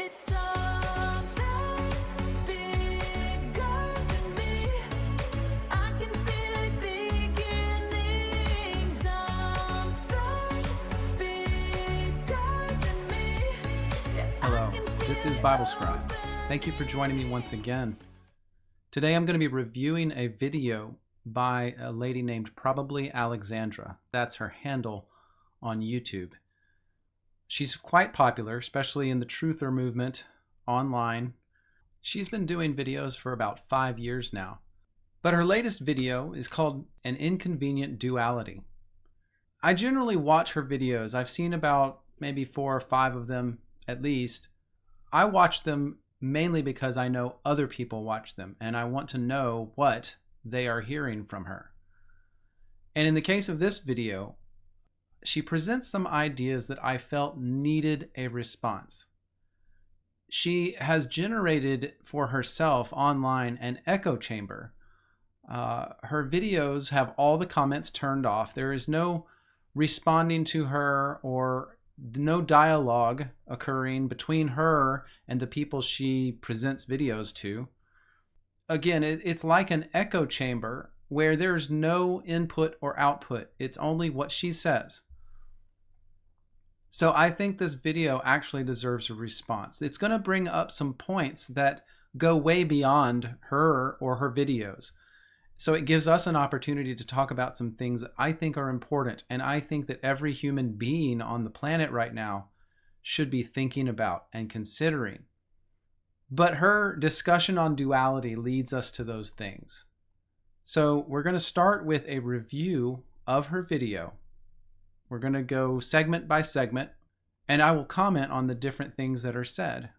It's something bigger than me. I can feel it beginning. Something bigger than me. Yeah, Hello, this is Bible Scribe. Thank you for joining me once again. Today I'm going to be reviewing a video by a lady named probably Alexandra. That's her handle on YouTube. She's quite popular, especially in the truther movement online. She's been doing videos for about 5 years now. But her latest video is called An Inconvenient Duality. I generally watch her videos. I've seen about maybe 4 or 5 of them at least. I watch them mainly because I know other people watch them and I want to know what they are hearing from her. And in the case of this video, she presents some ideas that I felt needed a response. She has generated for herself online an echo chamber. Her videos have all the comments turned off. There is no responding to her or no dialogue occurring between her and the people she presents videos to. Again, it's like an echo chamber where there's no input or output. It's only what she says. So I think this video actually deserves a response. It's going to bring up some points that go way beyond her or her videos. So it gives us an opportunity to talk about some things that I think are important, and I think that every human being on the planet right now should be thinking about and considering. But her discussion on duality leads us to those things. So we're going to start with a review of her video. We're going to go segment by segment, and I will comment on the different things that are said.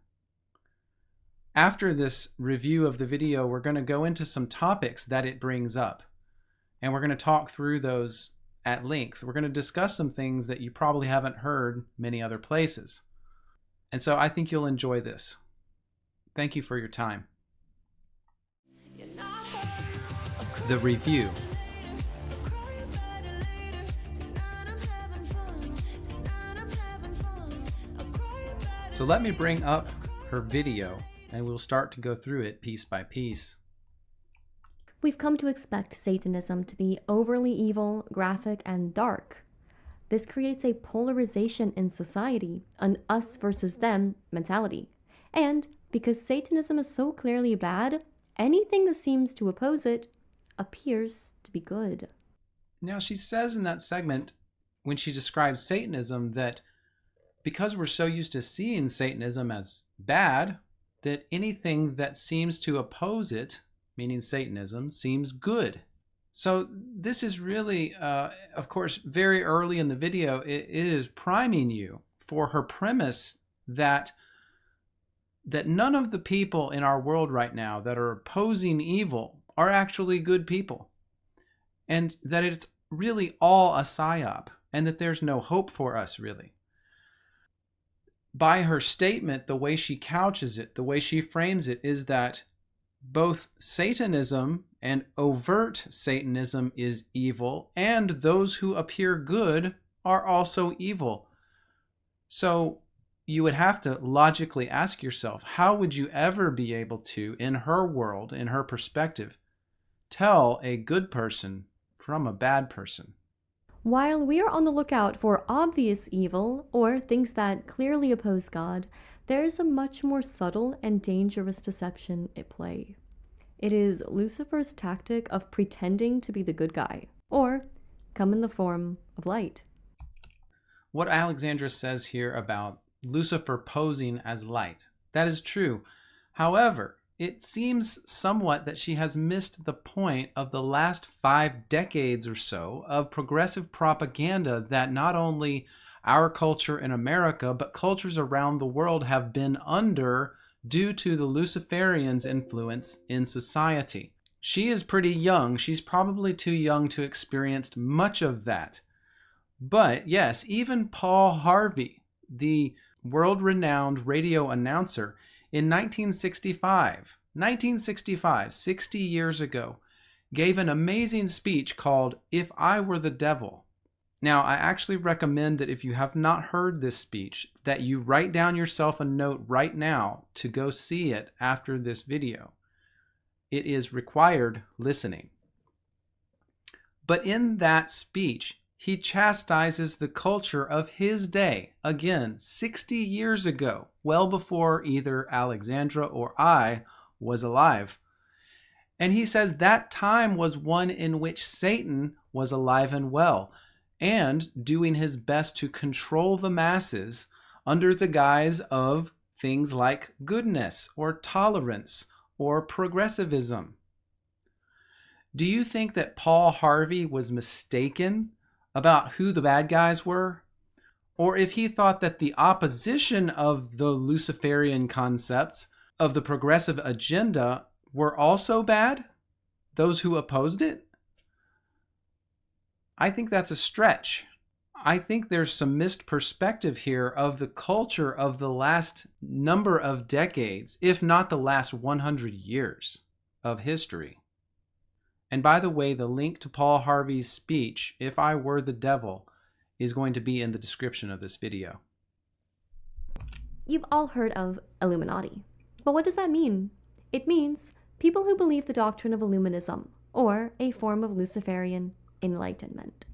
After this review of the video, we're going to go into some topics that it brings up, and we're going to talk through those at length. We're going to discuss some things that you probably haven't heard many other places. And so I think you'll enjoy this. Thank you for your time. The review. So let me bring up her video and we'll start to go through it piece by piece. We've come to expect Satanism to be overly evil, graphic, and dark. This creates a polarization in society, an us versus them mentality. And because Satanism is so clearly bad, anything that seems to oppose it appears to be good. Now she says in that segment, when she describes Satanism, that because we're so used to seeing Satanism as bad, that anything that seems to oppose it, meaning Satanism, seems good. So this is really, of course, very early in the video, it is priming you for her premise that none of the people in our world right now that are opposing evil are actually good people. And that it's really all a psyop, and that there's no hope for us, really. By her statement, the way she couches it, the way she frames it, is that both Satanism and overt Satanism is evil, and those who appear good are also evil. So you would have to logically ask yourself, how would you ever be able to, in her world, in her perspective, tell a good person from a bad person? While we are on the lookout for obvious evil, or things that clearly oppose God, there is a much more subtle and dangerous deception at play. It is Lucifer's tactic of pretending to be the good guy, or come in the form of light. What Alexandra says here about Lucifer posing as light, that is true. However, it seems somewhat that she has missed the point of the last 5 decades or so of progressive propaganda that not only our culture in America, but cultures around the world have been under due to the Luciferians' influence in society. She is pretty young. She's probably too young to experience much of that. But yes, even Paul Harvey, the world-renowned radio announcer, in 1965, 60 years ago, gave an amazing speech called "If I Were the Devil." Now, I actually recommend that if you have not heard this speech, that you write down yourself a note right now to go see it after this video. It is required listening. But in that speech, he chastises the culture of his day, again, 60 years ago, well before either Alexandra or I was alive. And he says that time was one in which Satan was alive and well, and doing his best to control the masses under the guise of things like goodness or tolerance or progressivism. Do you think that Paul Harvey was mistaken about who the bad guys were? Or if he thought that the opposition of the Luciferian concepts of the progressive agenda were also bad? Those who opposed it? I think that's a stretch. I think there's some missed perspective here of the culture of the last number of decades, if not the last 100 years of history. And by the way, the link to Paul Harvey's speech, "If I Were the Devil," is going to be in the description of this video. You've all heard of Illuminati. But what does that mean? It means people who believe the doctrine of Illuminism, or a form of Luciferian enlightenment.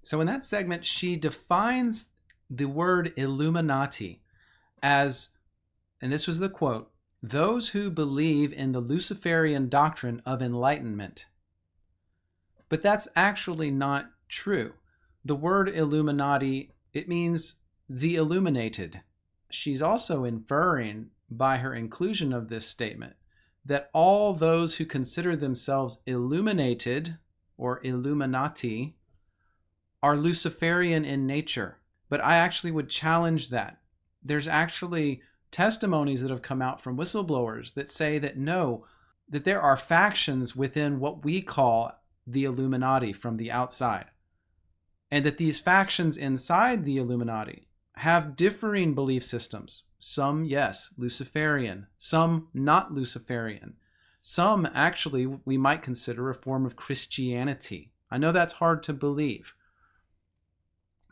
So in that segment, she defines the word Illuminati as, and this was the quote, "those who believe in the Luciferian doctrine of enlightenment." But that's actually not true. The word Illuminati, it means the illuminated. She's also inferring by her inclusion of this statement that all those who consider themselves illuminated or Illuminati are Luciferian in nature. But I actually would challenge that. There's actually testimonies that have come out from whistleblowers that say that no, that there are factions within what we call the Illuminati from the outside. And that these factions inside the Illuminati have differing belief systems. Some, yes, Luciferian. Some, not Luciferian. Some, actually, we might consider a form of Christianity. I know that's hard to believe.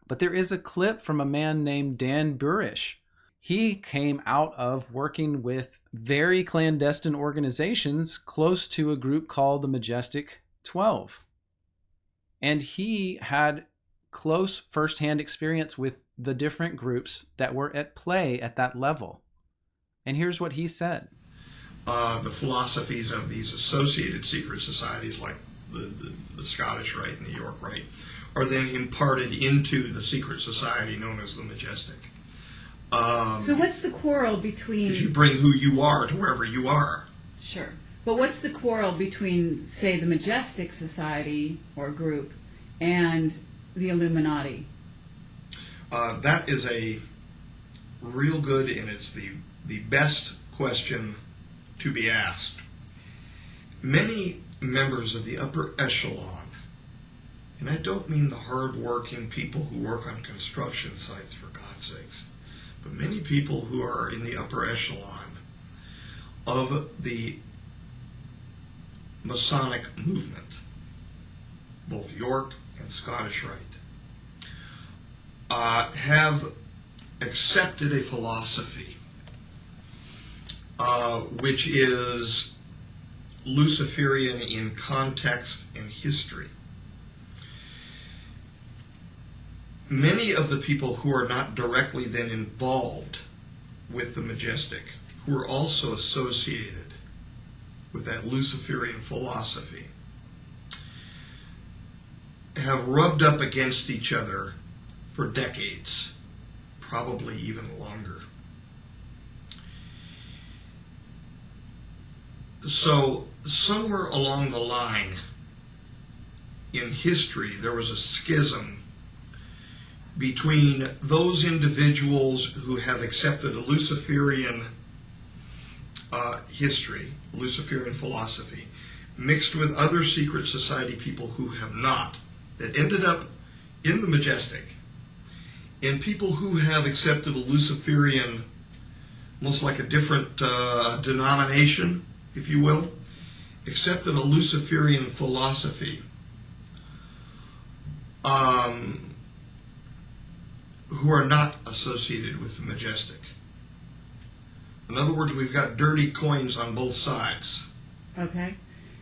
But there is a clip from a man named Dan Burisch. He came out of working with very clandestine organizations close to a group called the Majestic 12. And he had close firsthand experience with the different groups that were at play at that level. And here's what he said. The philosophies of these associated secret societies, like the Scottish Rite and the York Rite, are then imparted into the secret society known as the Majestic. So what's the quarrel between... Because you bring who you are to wherever you are. Sure. But what's the quarrel between, say, the Majestic Society or group and the Illuminati? That is a real good, and it's the best question to be asked. Many members of the upper echelon, and I don't mean the hard-working people who work on construction sites, for God's sakes, but many people who are in the upper echelon of the Masonic movement, both York and Scottish Rite, have accepted a philosophy which is Luciferian in context and history. Many of the people who are not directly then involved with the Majestic, who are also associated with that Luciferian philosophy, have rubbed up against each other for decades, probably even longer. So somewhere along the line in history, there was a schism between those individuals who have accepted a Luciferian history, Luciferian philosophy, mixed with other secret society people who have not, that ended up in the Majestic, and people who have accepted a Luciferian, almost like a different denomination, if you will, accepted a Luciferian philosophy, who are not associated with the majestic. In other words, we've got dirty coins on both sides. Okay.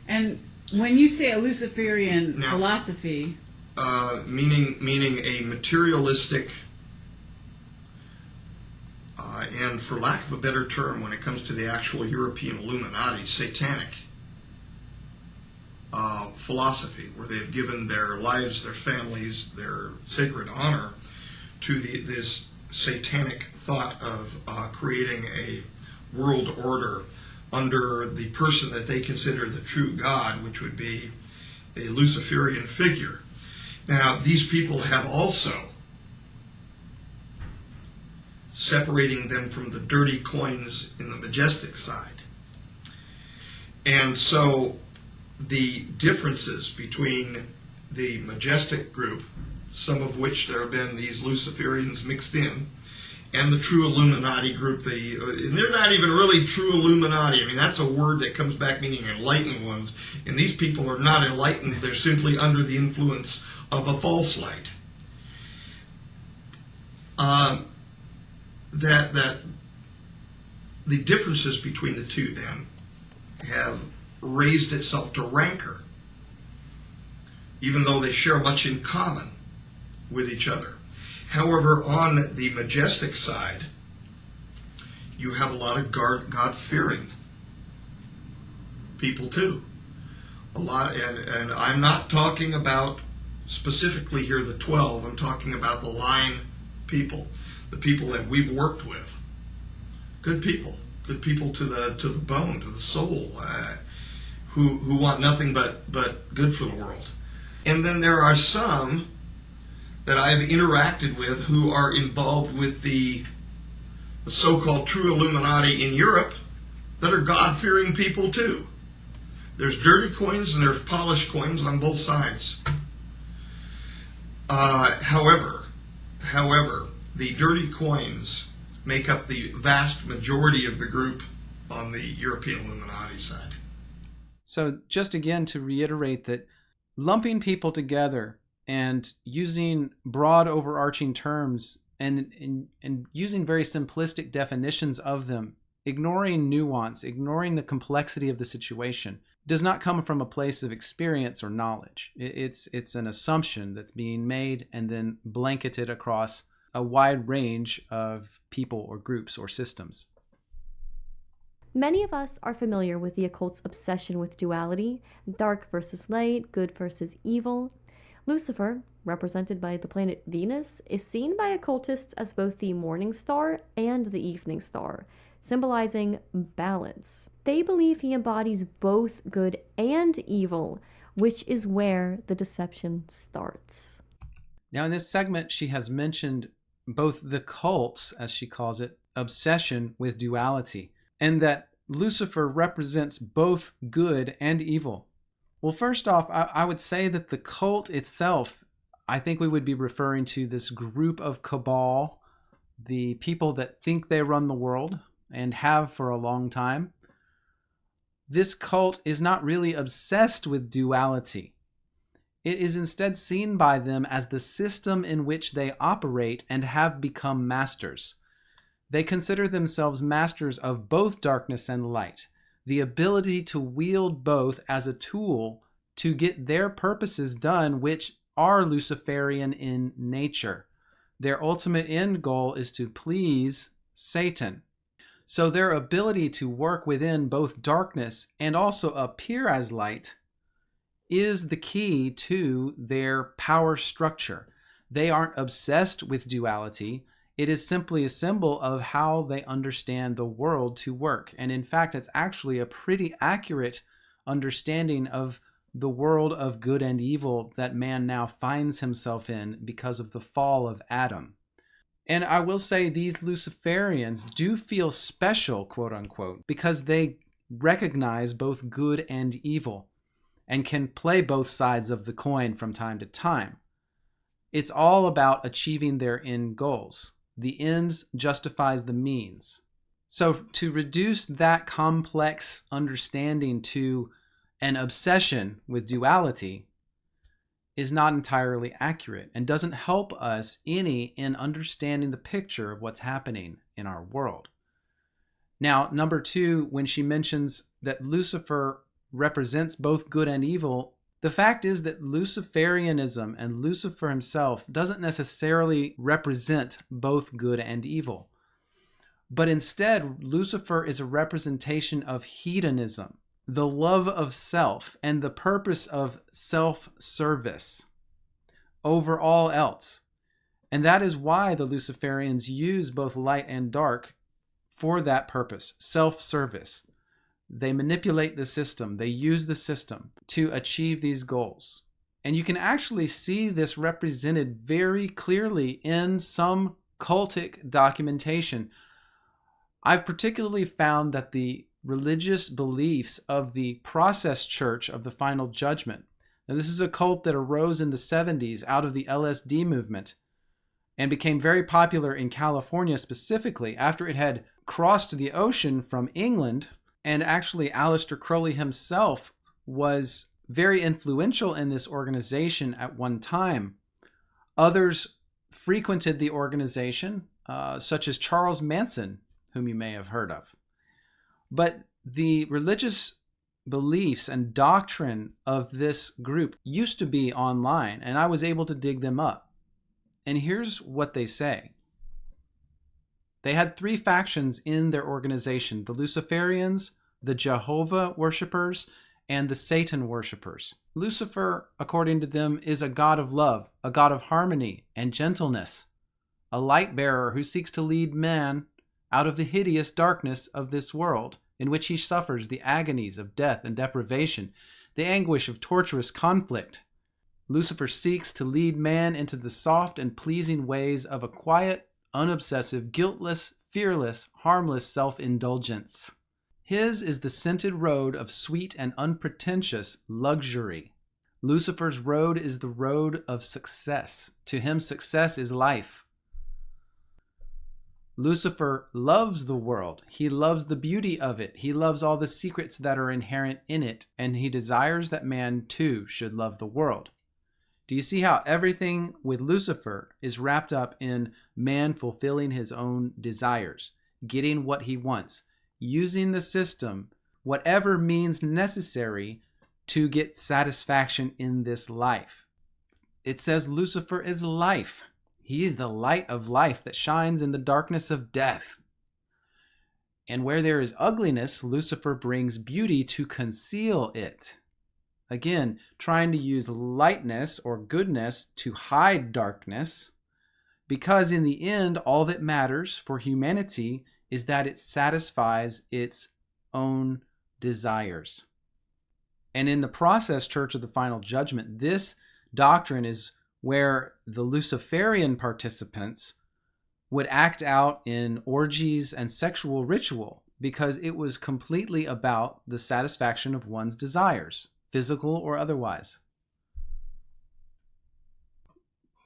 And when you say a Luciferian Now, philosophy, meaning a materialistic, and for lack of a better term, when it comes to the actual European Illuminati, satanic philosophy, where they've given their lives, their families, their sacred honor to this satanic thought of creating a world order under the person that they consider the true God, which would be a Luciferian figure. Now, these people have also, separating them from the dirty coins in the majestic side. And so the differences between the majestic group, some of which there have been these Luciferians mixed in, and the true Illuminati group, and they're not even really true Illuminati. I mean, that's a word that comes back meaning enlightened ones, and these people are not enlightened. They're simply under the influence of a false light. That the differences between the two then have raised itself to rancor, even though they share much in common with each other. However, on the majestic side, you have a lot of God-fearing people too. A lot, and I'm not talking about specifically here the 12. I'm talking about the line people, the people that we've worked with. Good people to the bone, to the soul, who want nothing but good for the world. And then there are some that I've interacted with who are involved with the so-called true Illuminati in Europe that are God-fearing people too. There's dirty coins and there's polished coins on both sides. However, the dirty coins make up the vast majority of the group on the European Illuminati side. So just again to reiterate that lumping people together and using broad overarching terms and using very simplistic definitions of them, ignoring nuance, ignoring the complexity of the situation, does not come from a place of experience or knowledge. It's an assumption that's being made and then blanketed across a wide range of people or groups or systems. Many of us are familiar with the occult's obsession with duality, dark versus light, good versus evil. Lucifer, represented by the planet Venus, is seen by occultists as both the morning star and the evening star, symbolizing balance. They believe he embodies both good and evil, which is where the deception starts. Now, in this segment, she has mentioned both the cult's, as she calls it, obsession with duality, and that Lucifer represents both good and evil. Well, first off, I would say that the cult itself, I think we would be referring to this group of cabal, the people that think they run the world and have for a long time. This cult is not really obsessed with duality. It is instead seen by them as the system in which they operate and have become masters. They consider themselves masters of both darkness and light, the ability to wield both as a tool to get their purposes done, which are Luciferian in nature. Their ultimate end goal is to please Satan. So their ability to work within both darkness and also appear as light is the key to their power structure. They aren't obsessed with duality. It is simply a symbol of how they understand the world to work. And in fact, it's actually a pretty accurate understanding of the world of good and evil that man now finds himself in because of the fall of Adam. And I will say these Luciferians do feel special, quote unquote, because they recognize both good and evil and can play both sides of the coin from time to time. It's all about achieving their end goals. The ends justifies the means. So to reduce that complex understanding to an obsession with duality is not entirely accurate and doesn't help us any in understanding the picture of what's happening in our world. Now, number 2, when she mentions that Lucifer represents both good and evil, the fact is that Luciferianism and Lucifer himself doesn't necessarily represent both good and evil. But instead, Lucifer is a representation of hedonism, the love of self, and the purpose of self-service over all else. And that is why the Luciferians use both light and dark for that purpose, self-service. They manipulate the system. They use the system to achieve these goals. And you can actually see this represented very clearly in some cultic documentation. I've particularly found that the religious beliefs of the Process Church of the Final Judgment, now this is a cult that arose in the 70s out of the LSD movement and became very popular in California specifically after it had crossed the ocean from England. And actually, Aleister Crowley himself was very influential in this organization at one time. Others frequented the organization, such as Charles Manson, whom you may have heard of. But the religious beliefs and doctrine of this group used to be online, and I was able to dig them up. And here's what they say. They had 3 factions in their organization: the Luciferians, the Jehovah worshippers, and the Satan worshippers. Lucifer, according to them, is a god of love, a god of harmony and gentleness, a light bearer who seeks to lead man out of the hideous darkness of this world, in which he suffers the agonies of death and deprivation, the anguish of torturous conflict. Lucifer seeks to lead man into the soft and pleasing ways of a quiet, unobsessive, guiltless, fearless, harmless self-indulgence. His is the scented road of sweet and unpretentious luxury. Lucifer's road is the road of success. To him, success is life. Lucifer loves the world. He loves the beauty of it. He loves all the secrets that are inherent in it, and he desires that man too should love the world. Do you see how everything with Lucifer is wrapped up in man fulfilling his own desires, getting what he wants, using the system, whatever means necessary to get satisfaction in this life? It says Lucifer is life. He is the light of life that shines in the darkness of death. And where there is ugliness, Lucifer brings beauty to conceal it. Again, trying to use lightness or goodness to hide darkness, because in the end, all that matters for humanity is that it satisfies its own desires. And in the Process Church of the Final Judgment, this doctrine is where the Luciferian participants would act out in orgies and sexual ritual, because it was completely about the satisfaction of one's desires, physical or otherwise.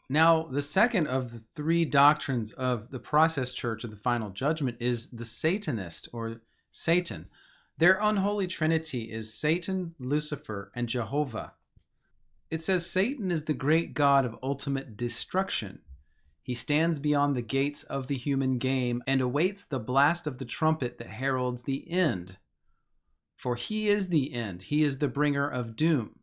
Now, the second of the 3 doctrines of the Process Church of the Final Judgment is the Satanist, or Satan. Their unholy trinity is Satan, Lucifer, and Jehovah. It says Satan is the great god of ultimate destruction. He stands beyond the gates of the human game and awaits the blast of the trumpet that heralds the end. For he is the end. He is the bringer of doom.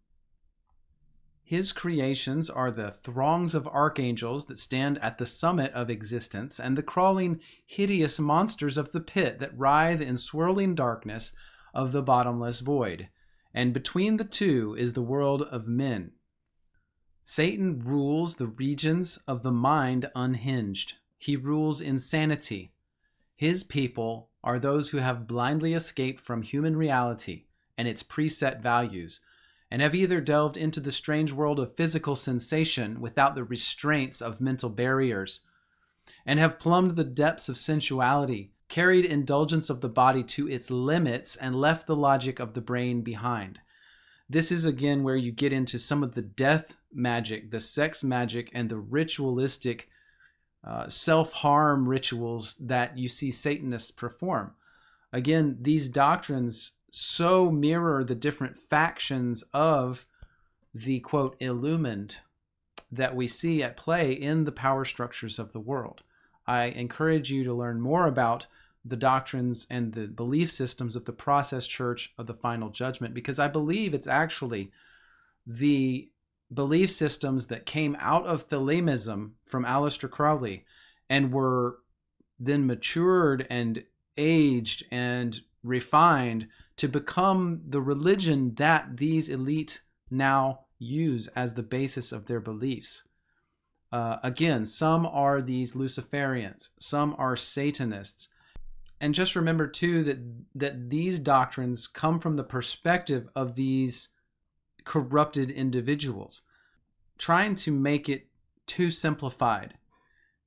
His creations are the throngs of archangels that stand at the summit of existence and the crawling, hideous monsters of the pit that writhe in swirling darkness of the bottomless void. And between the two is the world of men. Satan rules the regions of the mind unhinged. He rules insanity. His people are those who have blindly escaped from human reality and its preset values, and have either delved into the strange world of physical sensation without the restraints of mental barriers, and have plumbed the depths of sensuality, carried indulgence of the body to its limits, and left the logic of the brain behind. This is again where you get into some of the death magic, the sex magic, and the ritualistic self-harm rituals that you see Satanists perform. Again, these doctrines so mirror the different factions of the, quote, illumined that we see at play in the power structures of the world. I encourage you to learn more about the doctrines and the belief systems of the process church of the final judgment, because I believe it's actually the belief systems that came out of Thelemism from Aleister Crowley and were then matured and aged and refined to become the religion that these elite now use as the basis of their beliefs. Again, some are these Luciferians, some are Satanists. And just remember too that these doctrines come from the perspective of these corrupted individuals. Trying to make it too simplified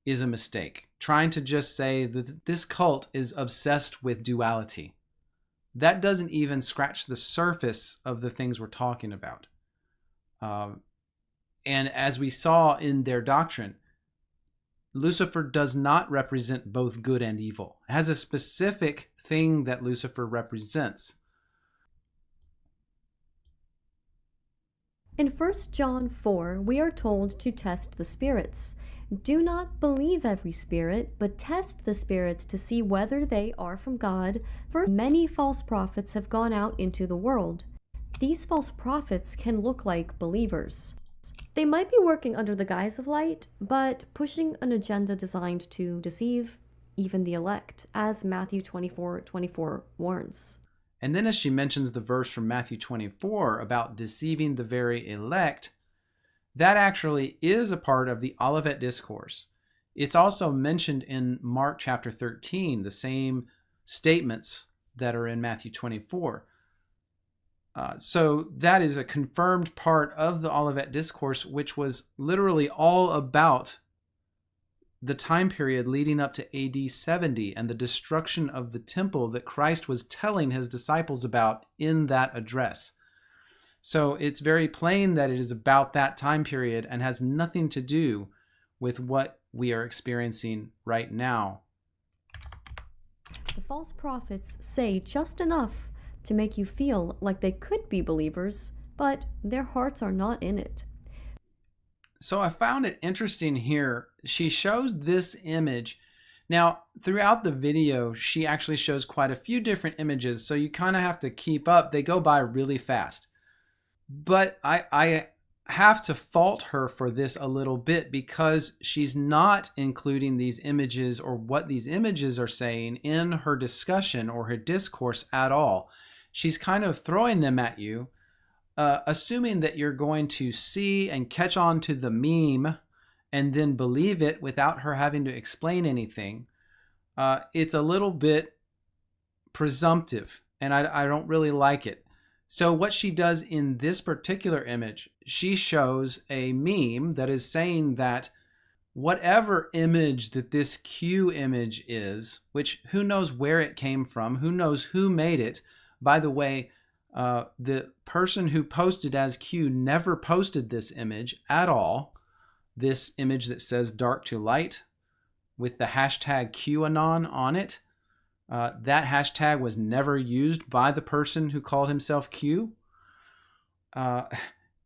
is a mistake. Trying to just say that this cult is obsessed with duality. That doesn't even scratch the surface of the things we're talking about. And as we saw in their doctrine, Lucifer does not represent both good and evil. It has a specific thing that Lucifer represents. In 1 John 4, we are told to test the spirits. Do not believe every spirit, but test the spirits to see whether they are from God, for many false prophets have gone out into the world. These false prophets can look like believers. They might be working under the guise of light, but pushing an agenda designed to deceive even the elect, as Matthew 24:24 warns. And then as she mentions the verse from Matthew 24 about deceiving the very elect, that actually is a part of the Olivet Discourse. It's also mentioned in Mark chapter 13, the same statements that are in Matthew 24. So that is a confirmed part of the Olivet Discourse, which was literally all about the time period leading up to AD 70 and the destruction of the temple that Christ was telling his disciples about in that address. So it's very plain that it is about that time period and has nothing to do with what we are experiencing right now. The false prophets say just enough to make you feel like they could be believers, but their hearts are not in it. So I found it interesting here. She shows this image. Now, throughout the video, she actually shows quite a few different images, so you kind of have to keep up. They go by really fast. But I have to fault her for this a little bit because she's not including these images or what these images are saying in her discussion or her discourse at all. She's kind of throwing them at you, assuming that you're going to see and catch on to the meme and then believe it without her having to explain anything. It's a little bit presumptive, and I don't really like it. So what she does in this particular image, she shows a meme that is saying that whatever image that this Q image is, which who knows where it came from, who knows who made it. By the way, the person who posted as Q never posted this image at all. This image that says dark to light with the hashtag QAnon on it. That hashtag was never used by the person who called himself Q.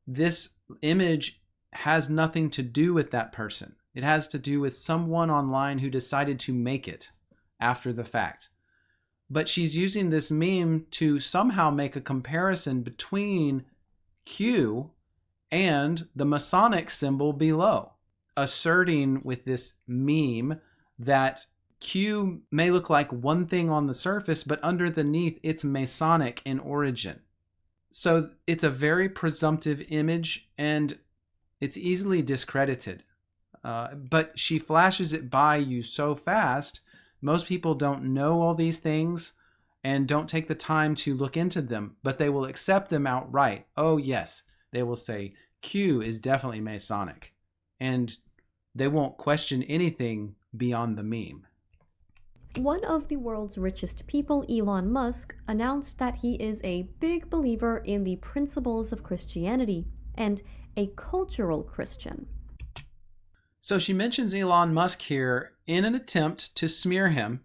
This image has nothing to do with that person. It has to do with someone online who decided to make it after the fact. But she's using this meme to somehow make a comparison between Q and the Masonic symbol below, asserting with this meme that Q may look like one thing on the surface, but underneath it's Masonic in origin. So it's a very presumptive image and it's easily discredited. But she flashes it by you so fast. Most people don't know all these things and don't take the time to look into them, but they will accept them outright. Oh yes, they will say Q is definitely Masonic, and they won't question anything beyond the meme. One of the world's richest people, Elon Musk, announced that he is a big believer in the principles of Christianity and a cultural Christian. So she mentions Elon Musk here in an attempt to smear him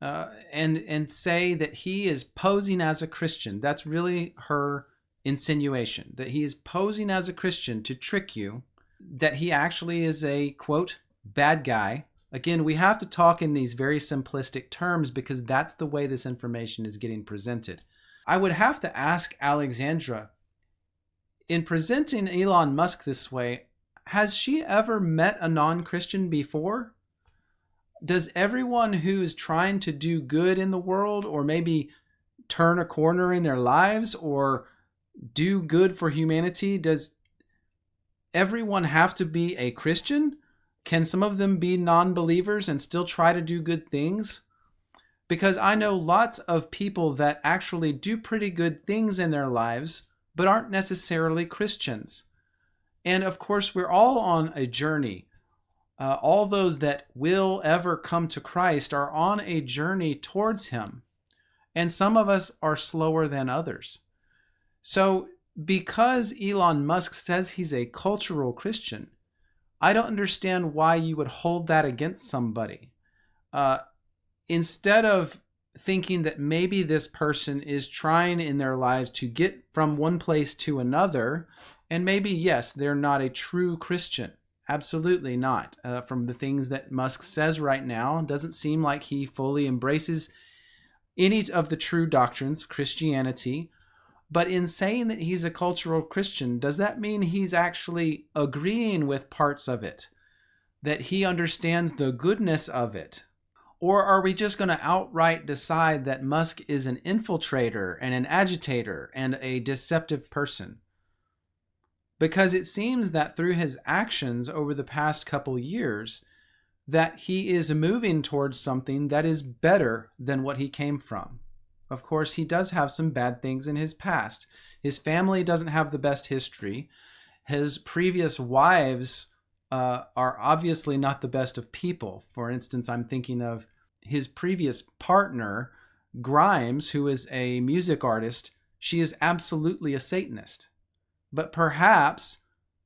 and say that he is posing as a Christian. That's really her insinuation that he is posing as a Christian to trick you, that he actually is a, quote, bad guy. Again, we have to talk in these very simplistic terms because that's the way this information is getting presented. I would have to ask Alexandra, in presenting Elon Musk this way, has she ever met a non-Christian before? Does everyone who is trying to do good in the world, or maybe turn a corner in their lives, or do good for humanity, does everyone have to be a Christian? Can some of them be non-believers and still try to do good things? Because I know lots of people that actually do pretty good things in their lives, but aren't necessarily Christians. And of course, we're all on a journey. All those that will ever come to Christ are on a journey towards Him. And some of us are slower than others. So because Elon Musk says he's a cultural Christian, I don't understand why you would hold that against somebody. Instead of thinking that maybe this person is trying in their lives to get from one place to another, and maybe, yes, they're not a true Christian. Absolutely not. From the things that Musk says right now, it doesn't seem like he fully embraces any of the true doctrines of Christianity. But in saying that he's a cultural Christian, does that mean he's actually agreeing with parts of it? That he understands the goodness of it? Or are we just going to outright decide that Musk is an infiltrator and an agitator and a deceptive person? Because it seems that through his actions over the past couple years, that he is moving towards something that is better than what he came from. Of course, he does have some bad things in his past. His family doesn't have the best history. His previous wives are obviously not the best of people. For instance, I'm thinking of his previous partner, Grimes, who is a music artist. She is absolutely a Satanist. But perhaps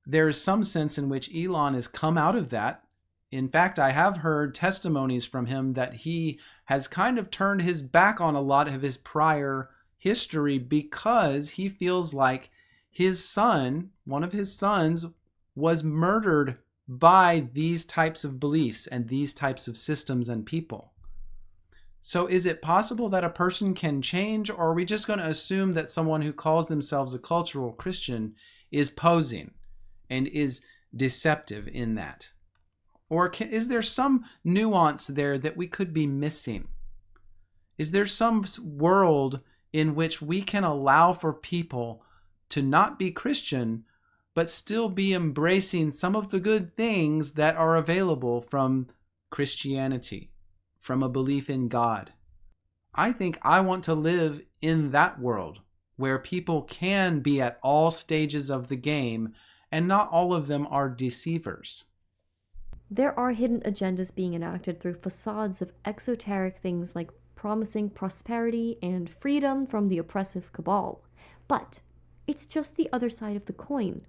there is some sense in which Elon has come out of that. In fact, I have heard testimonies from him that he has kind of turned his back on a lot of his prior history because he feels like his son, one of his sons, was murdered by these types of beliefs and these types of systems and people. So is it possible that a person can change, or are we just going to assume that someone who calls themselves a cultural Christian is posing and is deceptive in that? Or is there some nuance there that we could be missing? Is there some world in which we can allow for people to not be Christian, but still be embracing some of the good things that are available from Christianity, from a belief in God? I think I want to live in that world where people can be at all stages of the game and not all of them are deceivers. There are hidden agendas being enacted through facades of exoteric things like promising prosperity and freedom from the oppressive cabal. But it's just the other side of the coin.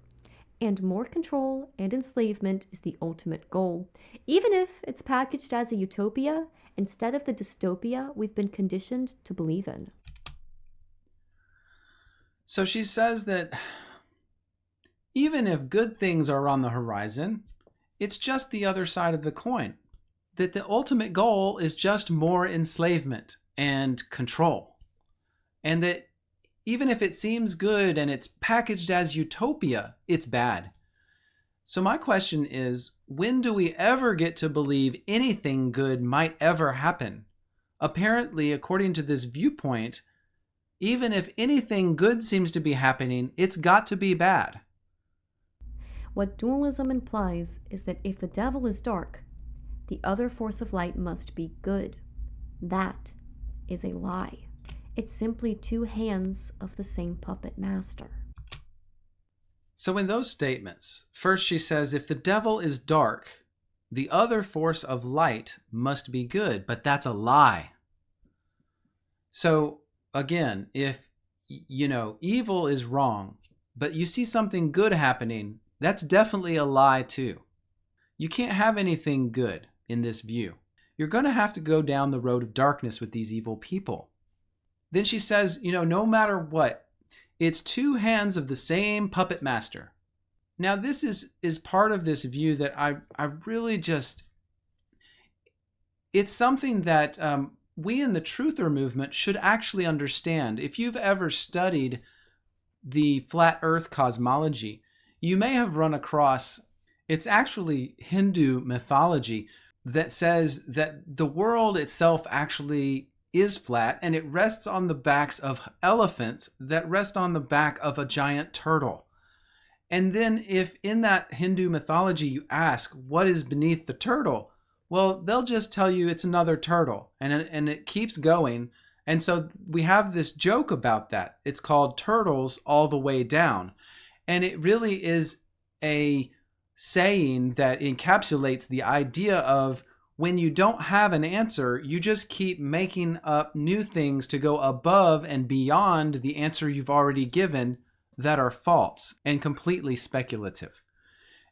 And more control and enslavement is the ultimate goal, even if it's packaged as a utopia instead of the dystopia we've been conditioned to believe in. So she says that even if good things are on the horizon, it's just the other side of the coin. That the ultimate goal is just more enslavement and control. And that even if it seems good and it's packaged as utopia, it's bad. So my question is, when do we ever get to believe anything good might ever happen? Apparently, according to this viewpoint, even if anything good seems to be happening, it's got to be bad. What dualism implies is that if the devil is dark, the other force of light must be good. That is a lie. It's simply two hands of the same puppet master. So in those statements, first she says, if the devil is dark, the other force of light must be good, but that's a lie. So again, if, evil is wrong, but you see something good happening, that's definitely a lie too. You can't have anything good in this view. You're going to have to go down the road of darkness with these evil people. Then she says, no matter what, It's two hands of the same puppet master. Now, this is part of this view that I really just... It's something that we in the Truther movement should actually understand. If you've ever studied the flat earth cosmology, you may have run across, it's actually Hindu mythology that says that the world itself actually is flat, and it rests on the backs of elephants that rest on the back of a giant turtle. And then if in that Hindu mythology you ask what is beneath the turtle, well, they'll just tell you it's another turtle, and it keeps going. And so we have this joke about that. It's called Turtles All the Way Down. And it really is a saying that encapsulates the idea of when you don't have an answer, you just keep making up new things to go above and beyond the answer you've already given that are false and completely speculative.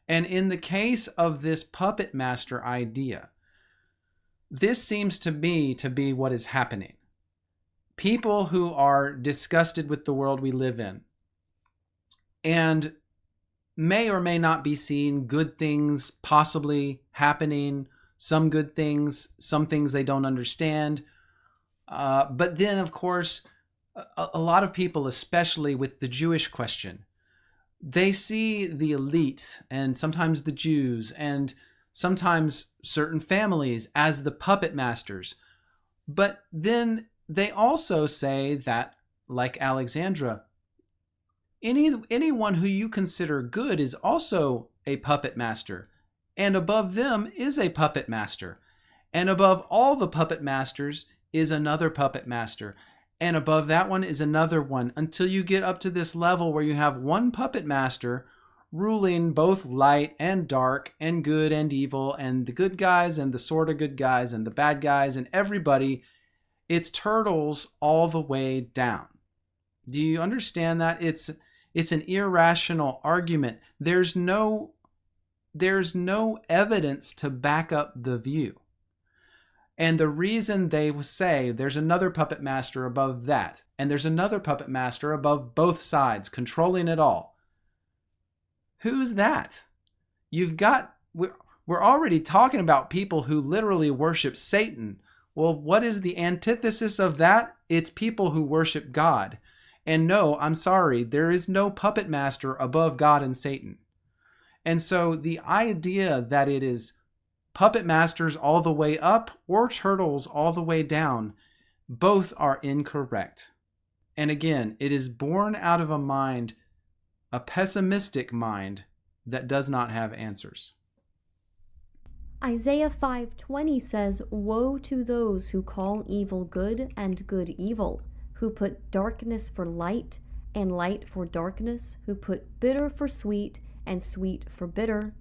And in the case of this puppet master idea, this seems to me to be what is happening. People who are disgusted with the world we live in and may or may not be seeing good things possibly happening, some good things, some things they don't understand. But then, of course, a lot of people, especially with the Jewish question, they see the elite and sometimes the Jews and sometimes certain families as the puppet masters. But then they also say that, like Alexandra, anyone who you consider good is also a puppet master, and above them is a puppet master, and above all the puppet masters is another puppet master, and above that one is another one, until you get up to this level where you have one puppet master ruling both light and dark and good and evil, and the good guys and the sort of good guys and the bad guys and everybody. It's turtles all the way down. Do you understand that? It's an irrational argument. There's no evidence to back up the view. And the reason they say there's another puppet master above that, and there's another puppet master above both sides, controlling it all. Who's that? We're already talking about people who literally worship Satan. Well, what is the antithesis of that? It's people who worship God. And no, I'm sorry, there is no puppet master above God and Satan. And so the idea that it is puppet masters all the way up or turtles all the way down, both are incorrect. And again, it is born out of a mind, a pessimistic mind, that does not have answers. Isaiah 5:20 says, "Woe to those who call evil good and good evil, who put darkness for light and light for darkness, who put bitter for sweet and sweet for bitter."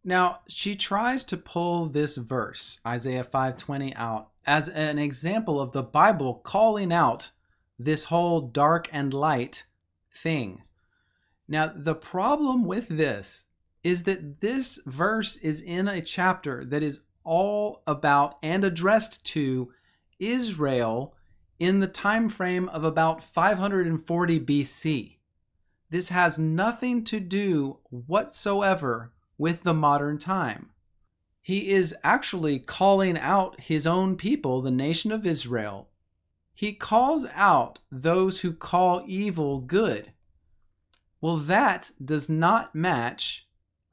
Now, she tries to pull this verse, Isaiah 5:20, out as an example of the Bible calling out this whole dark and light thing. Now, the problem with this is that this verse is in a chapter that is all about and addressed to Israel in the time frame of about 540 BC. This has nothing to do whatsoever with the modern time. He is actually calling out his own people, the nation of Israel. He calls out those who call evil good. Well, that does not match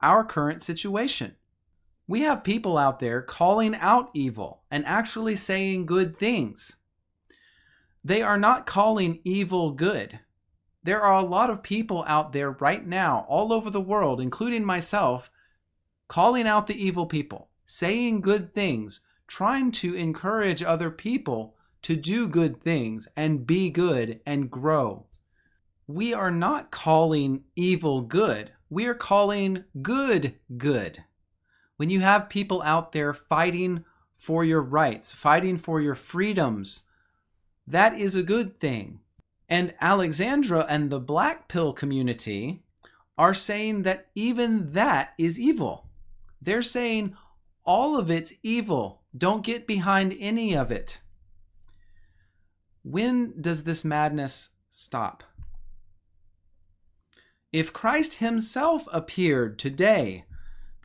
our current situation. We have people out there calling out evil and actually saying good things. They are not calling evil good. There are a lot of people out there right now, all over the world, including myself, calling out the evil people, saying good things, trying to encourage other people to do good things and be good and grow. We are not calling evil good. We are calling good good. When you have people out there fighting for your rights, fighting for your freedoms, that is a good thing. And Alexandra and the black pill community are saying that even that is evil. They're saying all of it's evil. Don't get behind any of it. When does this madness stop? If Christ himself appeared today,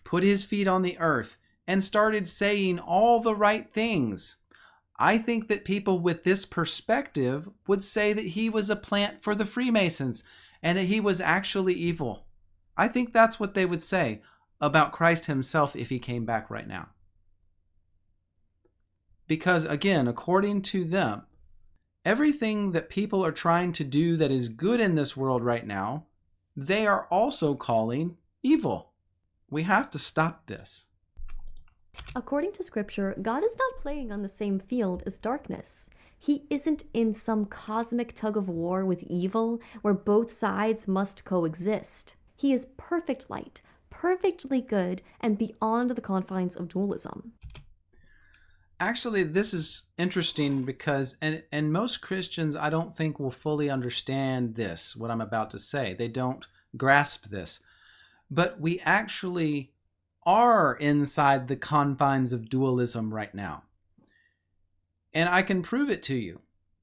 put his feet on the earth, and started saying all the right things, I think that people with this perspective would say that he was a plant for the Freemasons and that he was actually evil. I think that's what they would say about Christ himself if he came back right now. Because, again, according to them, everything that people are trying to do that is good in this world right now, they are also calling evil. We have to stop this. According to scripture, God is not playing on the same field as darkness. He isn't in some cosmic tug of war with evil where both sides must coexist. He is perfect light, perfectly good, and beyond the confines of dualism. Actually, this is interesting because, and most Christians, I don't think will fully understand this, what I'm about to say. They don't grasp this. But we actually are inside the confines of dualism right now. And I can prove it to you.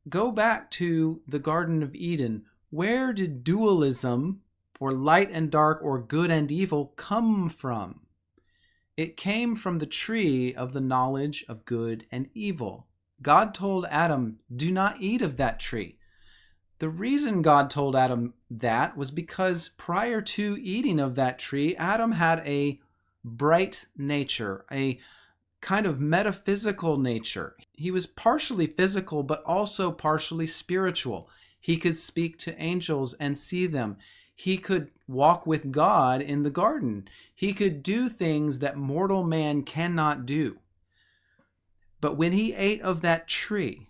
Go back to the Garden of Eden. Where did dualism, or light and dark, or good and evil, come from? It came from the tree of the knowledge of good and evil. God told Adam, do not eat of that tree. The reason God told Adam that was because prior to eating of that tree, Adam had a bright nature, a kind of metaphysical nature. He was partially physical, but also partially spiritual. He could speak to angels and see them. He could walk with God in the garden. He could do things that mortal man cannot do. But when he ate of that tree,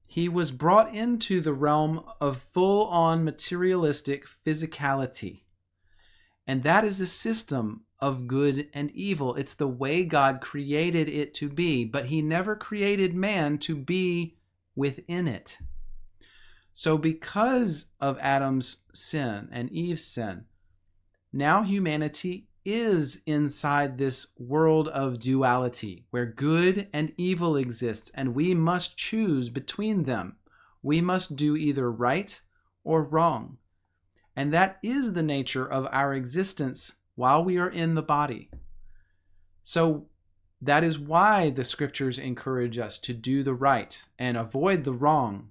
he was brought into the realm of full-on materialistic physicality. And that is a system of good and evil. It's the way God created it to be, but he never created man to be within it. So because of Adam's sin and Eve's sin, now humanity is inside this world of duality where good and evil exists, and we must choose between them. We must do either right or wrong. And that is the nature of our existence while we are in the body. So that is why the scriptures encourage us to do the right and avoid the wrong.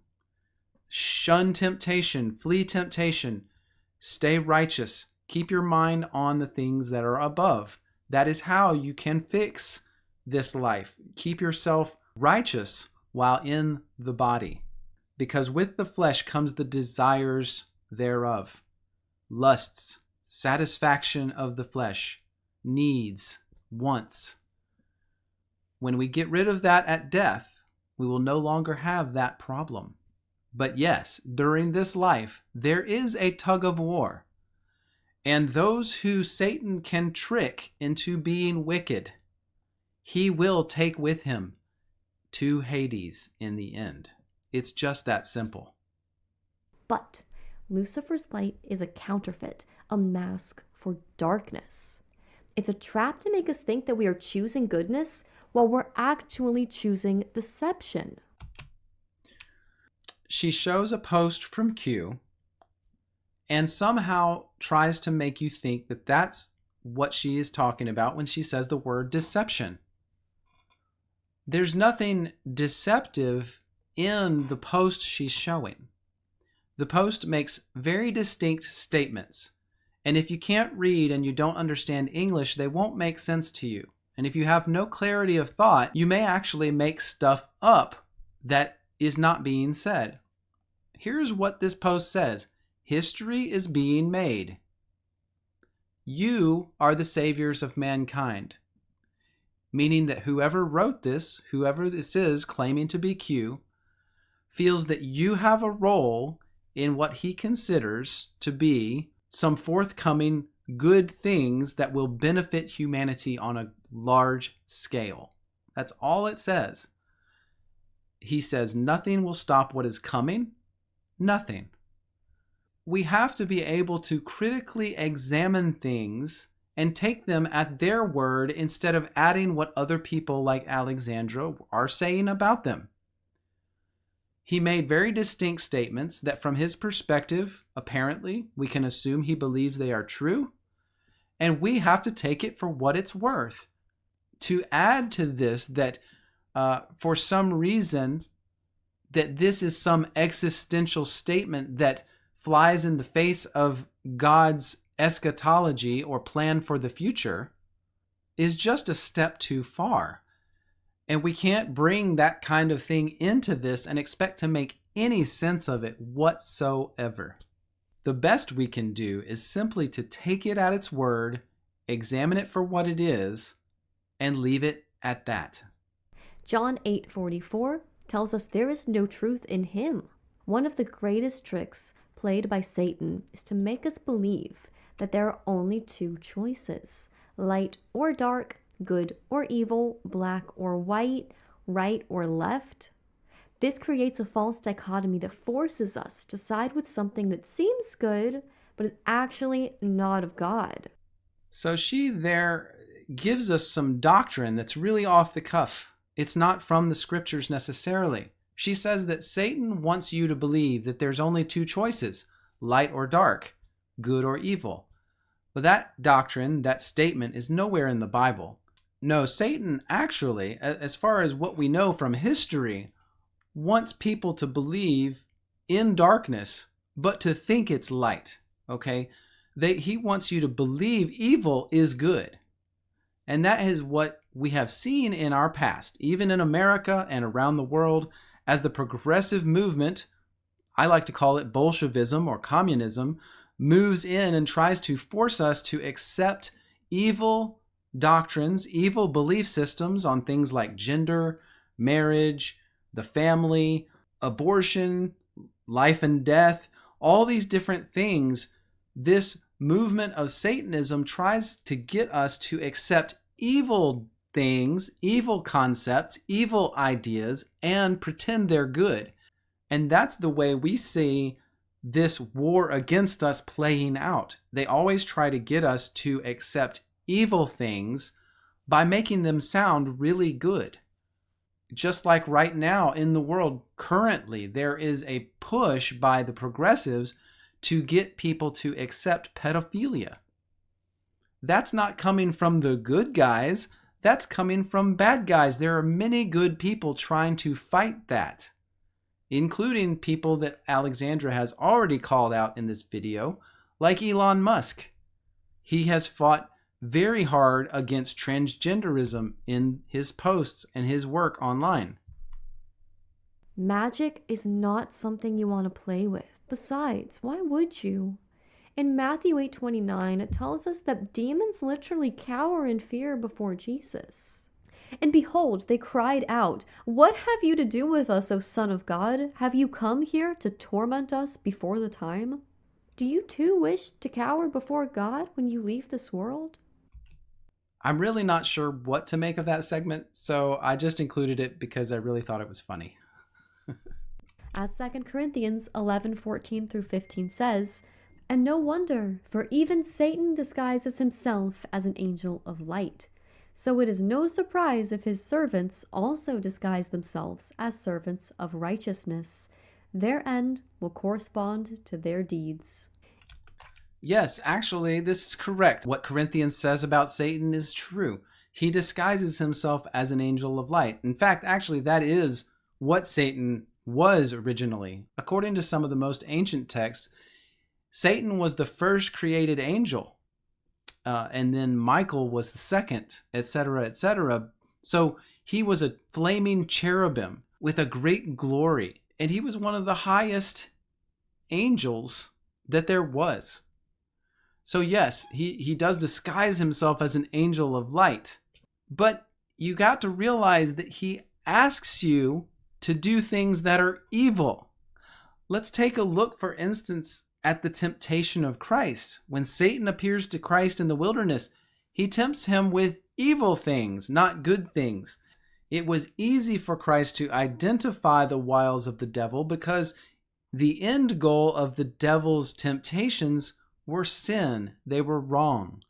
Shun temptation, flee temptation, stay righteous, keep your mind on the things that are above. That is how you can fix this life. Keep yourself righteous while in the body, because with the flesh comes the desires thereof, lusts, satisfaction of the flesh, needs, wants. When we get rid of that at death, we will no longer have that problem. But yes, during this life, there is a tug of war. And those who Satan can trick into being wicked, he will take with him to Hades in the end. It's just that simple. But Lucifer's light is a counterfeit, a mask for darkness. It's a trap to make us think that we are choosing goodness while we're actually choosing deception. She shows a post from Q and somehow tries to make you think that that's what she is talking about when she says the word deception. There's nothing deceptive in the post she's showing. The post makes very distinct statements. And if you can't read and you don't understand English, they won't make sense to you. And if you have no clarity of thought, you may actually make stuff up that is not being said. Here's what this post says. History is being made. You are the saviors of mankind. Meaning that whoever wrote this, whoever this is claiming to be Q, feels that you have a role in what he considers to be some forthcoming good things that will benefit humanity on a large scale. That's all it says. He says nothing will stop what is coming. Nothing. We have to be able to critically examine things and take them at their word instead of adding what other people like Alexandra are saying about them. He made very distinct statements that from his perspective, apparently, we can assume he believes they are true, and we have to take it for what it's worth. To add to this that for some reason that this is some existential statement that flies in the face of God's eschatology or plan for the future is just a step too far. And we can't bring that kind of thing into this and expect to make any sense of it whatsoever. The best we can do is simply to take it at its word, examine it for what it is, and leave it at that. John 8:44 tells us there is no truth in him. One of the greatest tricks played by Satan is to make us believe that there are only two choices, light or dark, good or evil, black or white, right or left. This creates a false dichotomy that forces us to side with something that seems good, but is actually not of God. So she there gives us some doctrine that's really off the cuff. It's not from the scriptures necessarily. She says that Satan wants you to believe that there's only two choices, light or dark, good or evil. But that doctrine, that statement, is nowhere in the Bible. No, Satan actually, as far as what we know from history, wants people to believe in darkness, but to think it's light, okay? He wants you to believe evil is good. And that is what we have seen in our past, even in America and around the world, as the progressive movement, I like to call it Bolshevism or communism, moves in and tries to force us to accept evil doctrines, evil belief systems on things like gender, marriage, the family, abortion, life and death, all these different things. This movement of Satanism tries to get us to accept evil things, evil concepts, evil ideas, and pretend they're good. And that's the way we see this war against us playing out. They always try to get us to accept evil things by making them sound really good. Just like right now in the world, currently, there is a push by the progressives to get people to accept pedophilia. That's not coming from the good guys. That's coming from bad guys. There are many good people trying to fight that, including people that Alexandra has already called out in this video, like Elon Musk. He has fought very hard against transgenderism in his posts and his work online. Magic is not something you want to play with. Besides, why would you? In Matthew 8:29, it tells us that demons literally cower in fear before Jesus. And behold, they cried out, "What have you to do with us, O Son of God? Have you come here to torment us before the time?" Do you too wish to cower before God when you leave this world? I'm really not sure what to make of that segment, so I just included it because I really thought it was funny. As 2 Corinthians 11:14 through 15 says, "And no wonder, for even Satan disguises himself as an angel of light. So it is no surprise if his servants also disguise themselves as servants of righteousness. Their end will correspond to their deeds." Yes, actually, this is correct. What Corinthians says about Satan is true. He disguises himself as an angel of light. In fact, actually, that is what Satan was originally. According to some of the most ancient texts, Satan was the first created angel, and then Michael was the second, etc., etc. So he was a flaming cherubim with a great glory, and he was one of the highest angels that there was. So yes, he does disguise himself as an angel of light, but you got to realize that he asks you to do things that are evil. Let's take a look, for instance, at the temptation of Christ. When Satan appears to Christ in the wilderness, he tempts him with evil things, not good things. It was easy for Christ to identify the wiles of the devil because the end goal of the devil's temptations were sin. They were wrong.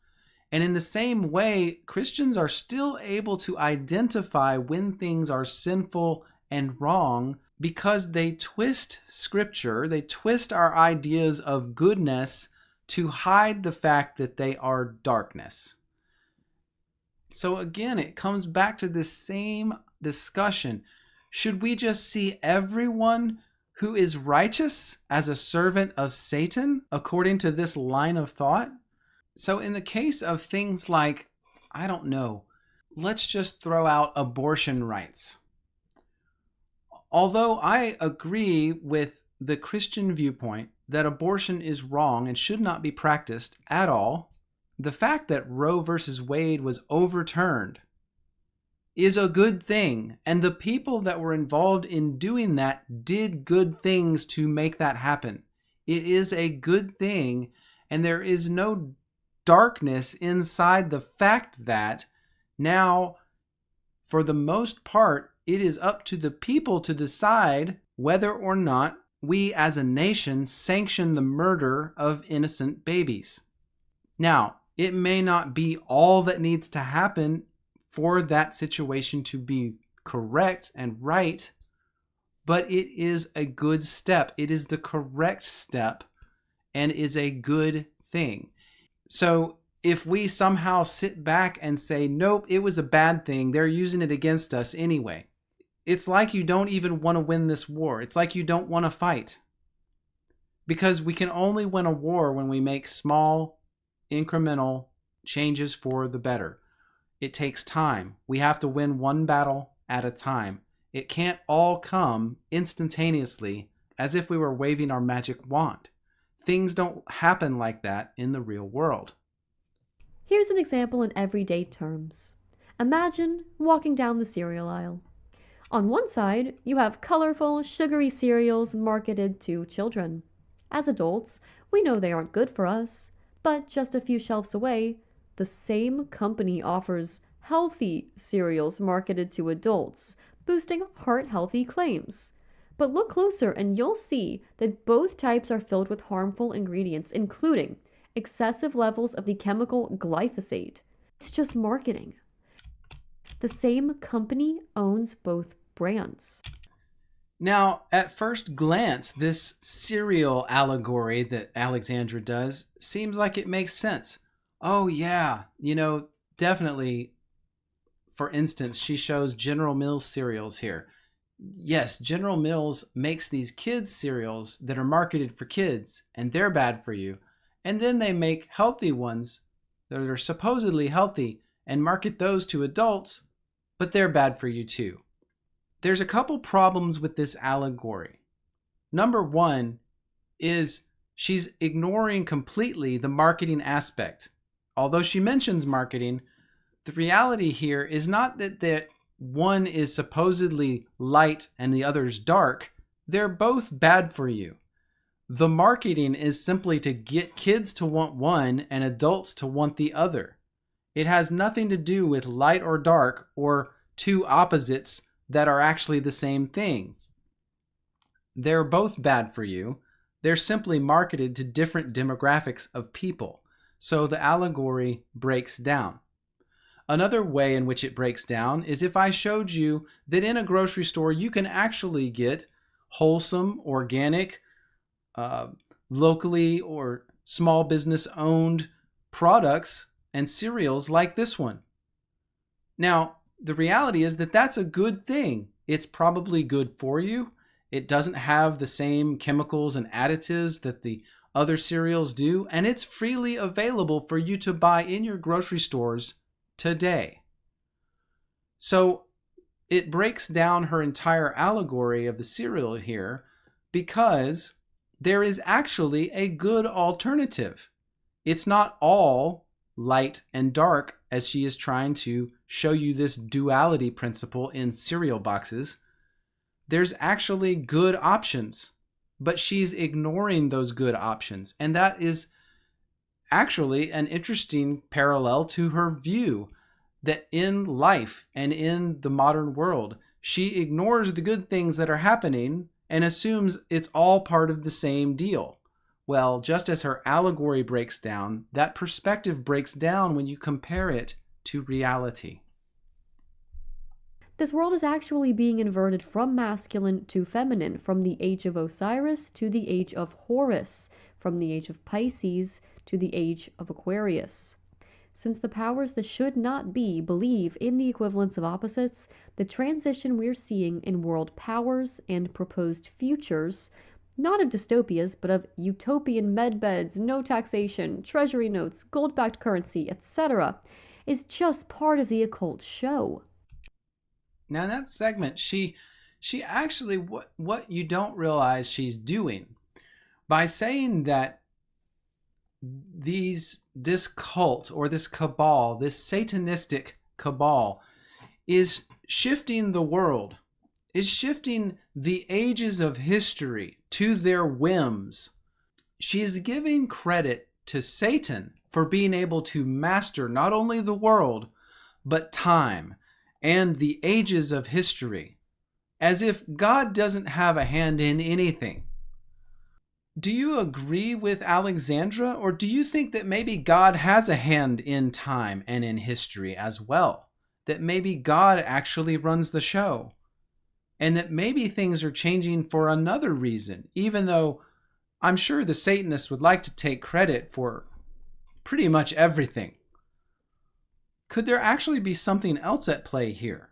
And in the same way, Christians are still able to identify when things are sinful and wrong because they twist scripture, they twist our ideas of goodness to hide the fact that they are darkness. So again, it comes back to this same discussion. Should we just see everyone who is righteous as a servant of Satan, according to this line of thought? So in the case of things like, I don't know, let's just throw out abortion rights. Although I agree with the Christian viewpoint that abortion is wrong and should not be practiced at all, the fact that Roe versus Wade was overturned is a good thing. And the people that were involved in doing that did good things to make that happen. It is a good thing, and there is no darkness inside the fact that now, for the most part, it is up to the people to decide whether or not we as a nation sanction the murder of innocent babies. Now, it may not be all that needs to happen for that situation to be correct and right, but it is a good step. It is the correct step and is a good thing. So if we somehow sit back and say, nope, it was a bad thing, they're using it against us anyway, it's like you don't even want to win this war. It's like you don't want to fight. Because we can only win a war when we make small, incremental changes for the better. It takes time. We have to win one battle at a time. It can't all come instantaneously as if we were waving our magic wand. Things don't happen like that in the real world. Here's an example in everyday terms. Imagine walking down the cereal aisle. On one side, you have colorful, sugary cereals marketed to children. As adults, we know they aren't good for us, but just a few shelves away, the same company offers healthy cereals marketed to adults, boosting heart-healthy claims. But look closer and you'll see that both types are filled with harmful ingredients, including excessive levels of the chemical glyphosate. It's just marketing. The same company owns both brands. Now, at first glance, this cereal allegory that Alexandra does seems like it makes sense. Oh yeah, definitely. For instance, she shows General Mills cereals here. Yes, General Mills makes these kids cereals that are marketed for kids, and they're bad for you. And then they make healthy ones that are supposedly healthy and market those to adults, but they're bad for you too. There's a couple problems with this allegory. Number one is she's ignoring completely the marketing aspect. Although she mentions marketing, the reality here is not that one is supposedly light and the other's dark. They're both bad for you. The marketing is simply to get kids to want one and adults to want the other. It has nothing to do with light or dark or two opposites that are actually the same thing. They're both bad for you. They're simply marketed to different demographics of people. So the allegory breaks down. Another way in which it breaks down is if I showed you that in a grocery store you can actually get wholesome, organic, locally or small business owned products and cereals like this one. Now, the reality is that that's a good thing. It's probably good for you. It doesn't have the same chemicals and additives that the other cereals do, and it's freely available for you to buy in your grocery stores today. So it breaks down her entire allegory of the cereal here because there is actually a good alternative. It's not all light and dark as she is trying to show you this duality principle in cereal boxes. There's actually good options, but she's ignoring those good options. And that is actually an interesting parallel to her view that in life and in the modern world, she ignores the good things that are happening and assumes it's all part of the same deal. Well, just as her allegory breaks down, that perspective breaks down when you compare it to reality. This world is actually being inverted from masculine to feminine, from the age of Osiris to the age of Horus, from the age of Pisces to the age of Aquarius. Since the powers that should not be believe in the equivalence of opposites, the transition we're seeing in world powers and proposed futures, not of dystopias, but of utopian medbeds, no taxation, treasury notes, gold-backed currency, etc., is just part of the occult show. Now in that segment, she actually, what you don't realize she's doing by saying that this cult or this cabal, this satanistic cabal, is shifting the world, is shifting the ages of history to their whims. She's giving credit to Satan for being able to master not only the world, but time and the ages of history, as if God doesn't have a hand in anything. Do you agree with Alexandra, or do you think that maybe God has a hand in time and in history as well? That maybe God actually runs the show? And that maybe things are changing for another reason, even though I'm sure the Satanists would like to take credit for pretty much everything. Could there actually be something else at play here?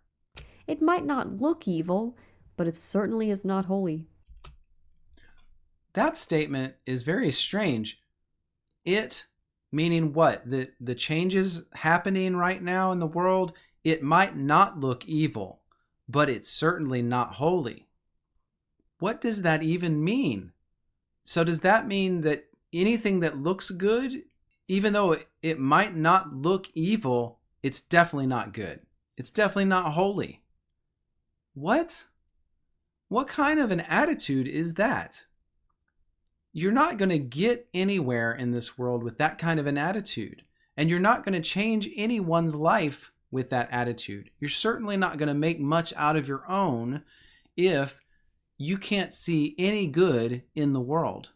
It might not look evil, but it certainly is not holy. That statement is very strange. It, meaning what? The changes happening right now in the world, it might not look evil, but it's certainly not holy. What does that even mean? So does that mean that anything that looks good, even though it might not look evil, it's definitely not good? It's definitely not holy. What? What kind of an attitude is that? You're not going to get anywhere in this world with that kind of an attitude. And you're not going to change anyone's life with that attitude. You're certainly not going to make much out of your own if you can't see any good in the world.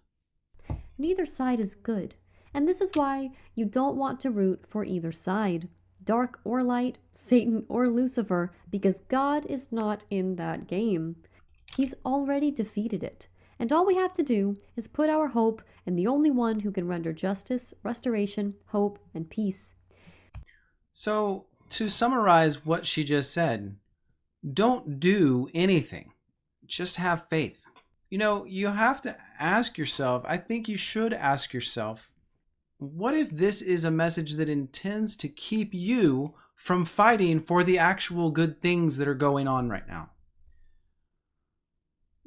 Neither side is good, and this is why you don't want to root for either side, dark or light, Satan or Lucifer, because God is not in that game. He's already defeated it, and all we have to do is put our hope in the only one who can render justice, restoration, hope, and peace. So, to summarize what she just said, don't do anything. Just have faith. You know, you have to ask yourself, I think you should ask yourself, what if this is a message that intends to keep you from fighting for the actual good things that are going on right now?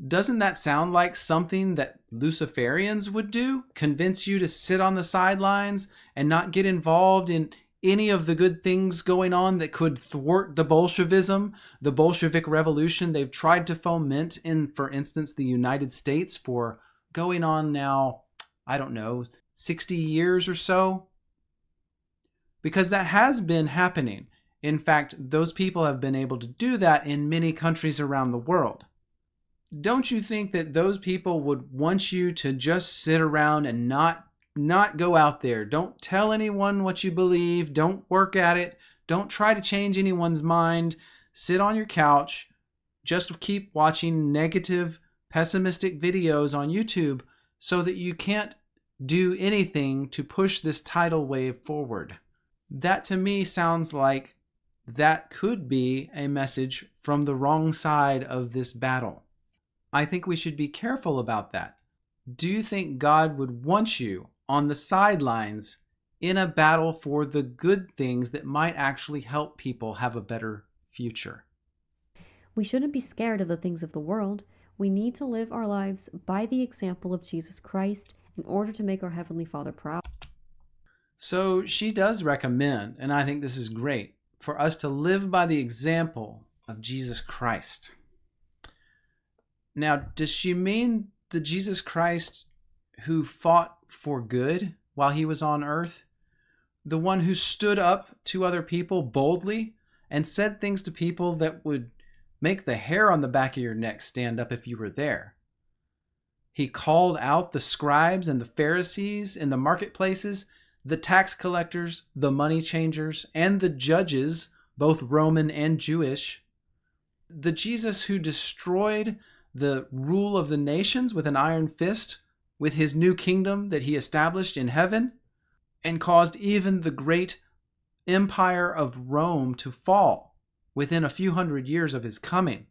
Doesn't that sound like something that Luciferians would do? Convince you to sit on the sidelines and not get involved in any of the good things going on that could thwart the Bolshevism, the Bolshevik revolution they've tried to foment in, for instance, the United States for going on now, I don't know, 60 years or so? Because that has been happening. In fact, those people have been able to do that in many countries around the world. Don't you think that those people would want you to just sit around and not go out there? Don't tell anyone what you believe. Don't work at it. Don't try to change anyone's mind. Sit on your couch. Just keep watching negative, pessimistic videos on YouTube so that you can't do anything to push this tidal wave forward. That to me sounds like that could be a message from the wrong side of this battle. I think we should be careful about that. Do you think God would want you on the sidelines in a battle for the good things that might actually help people have a better future? We shouldn't be scared of the things of the world. We need to live our lives by the example of Jesus Christ in order to make our Heavenly Father proud. So she does recommend, and I think this is great, for us to live by the example of Jesus Christ. Now, does she mean the Jesus Christ who fought for good while he was on earth? The one who stood up to other people boldly and said things to people that would make the hair on the back of your neck stand up if you were there? He called out the scribes and the Pharisees in the marketplaces, the tax collectors, the money changers, and the judges, both Roman and Jewish. The Jesus who destroyed the rule of the nations with an iron fist, with his new kingdom that he established in heaven, and caused even the great empire of Rome to fall within a few hundred years of his coming.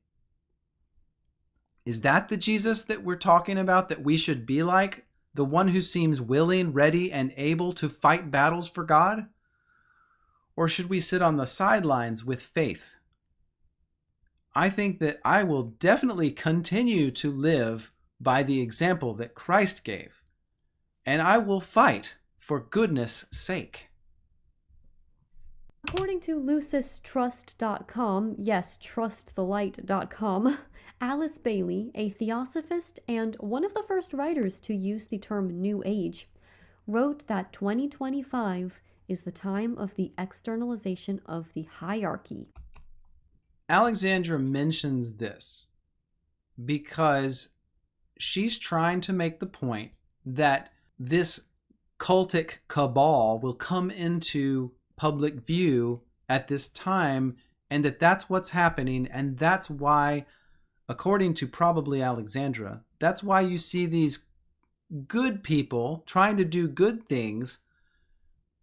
Is that the Jesus that we're talking about, that we should be like? The one who seems willing, ready, and able to fight battles for God? Or should we sit on the sidelines with faith? I think that I will definitely continue to live by the example that Christ gave, and I will fight for goodness' sake. According to lucistrust.com, yes, trustthelight.com, Alice Bailey, a theosophist and one of the first writers to use the term New Age, wrote that 2025 is the time of the externalization of the hierarchy. Alexandra mentions this because she's trying to make the point that this cultic cabal will come into public view at this time, and that's what's happening, and that's why, according to probably Alexandra, that's why you see these good people trying to do good things.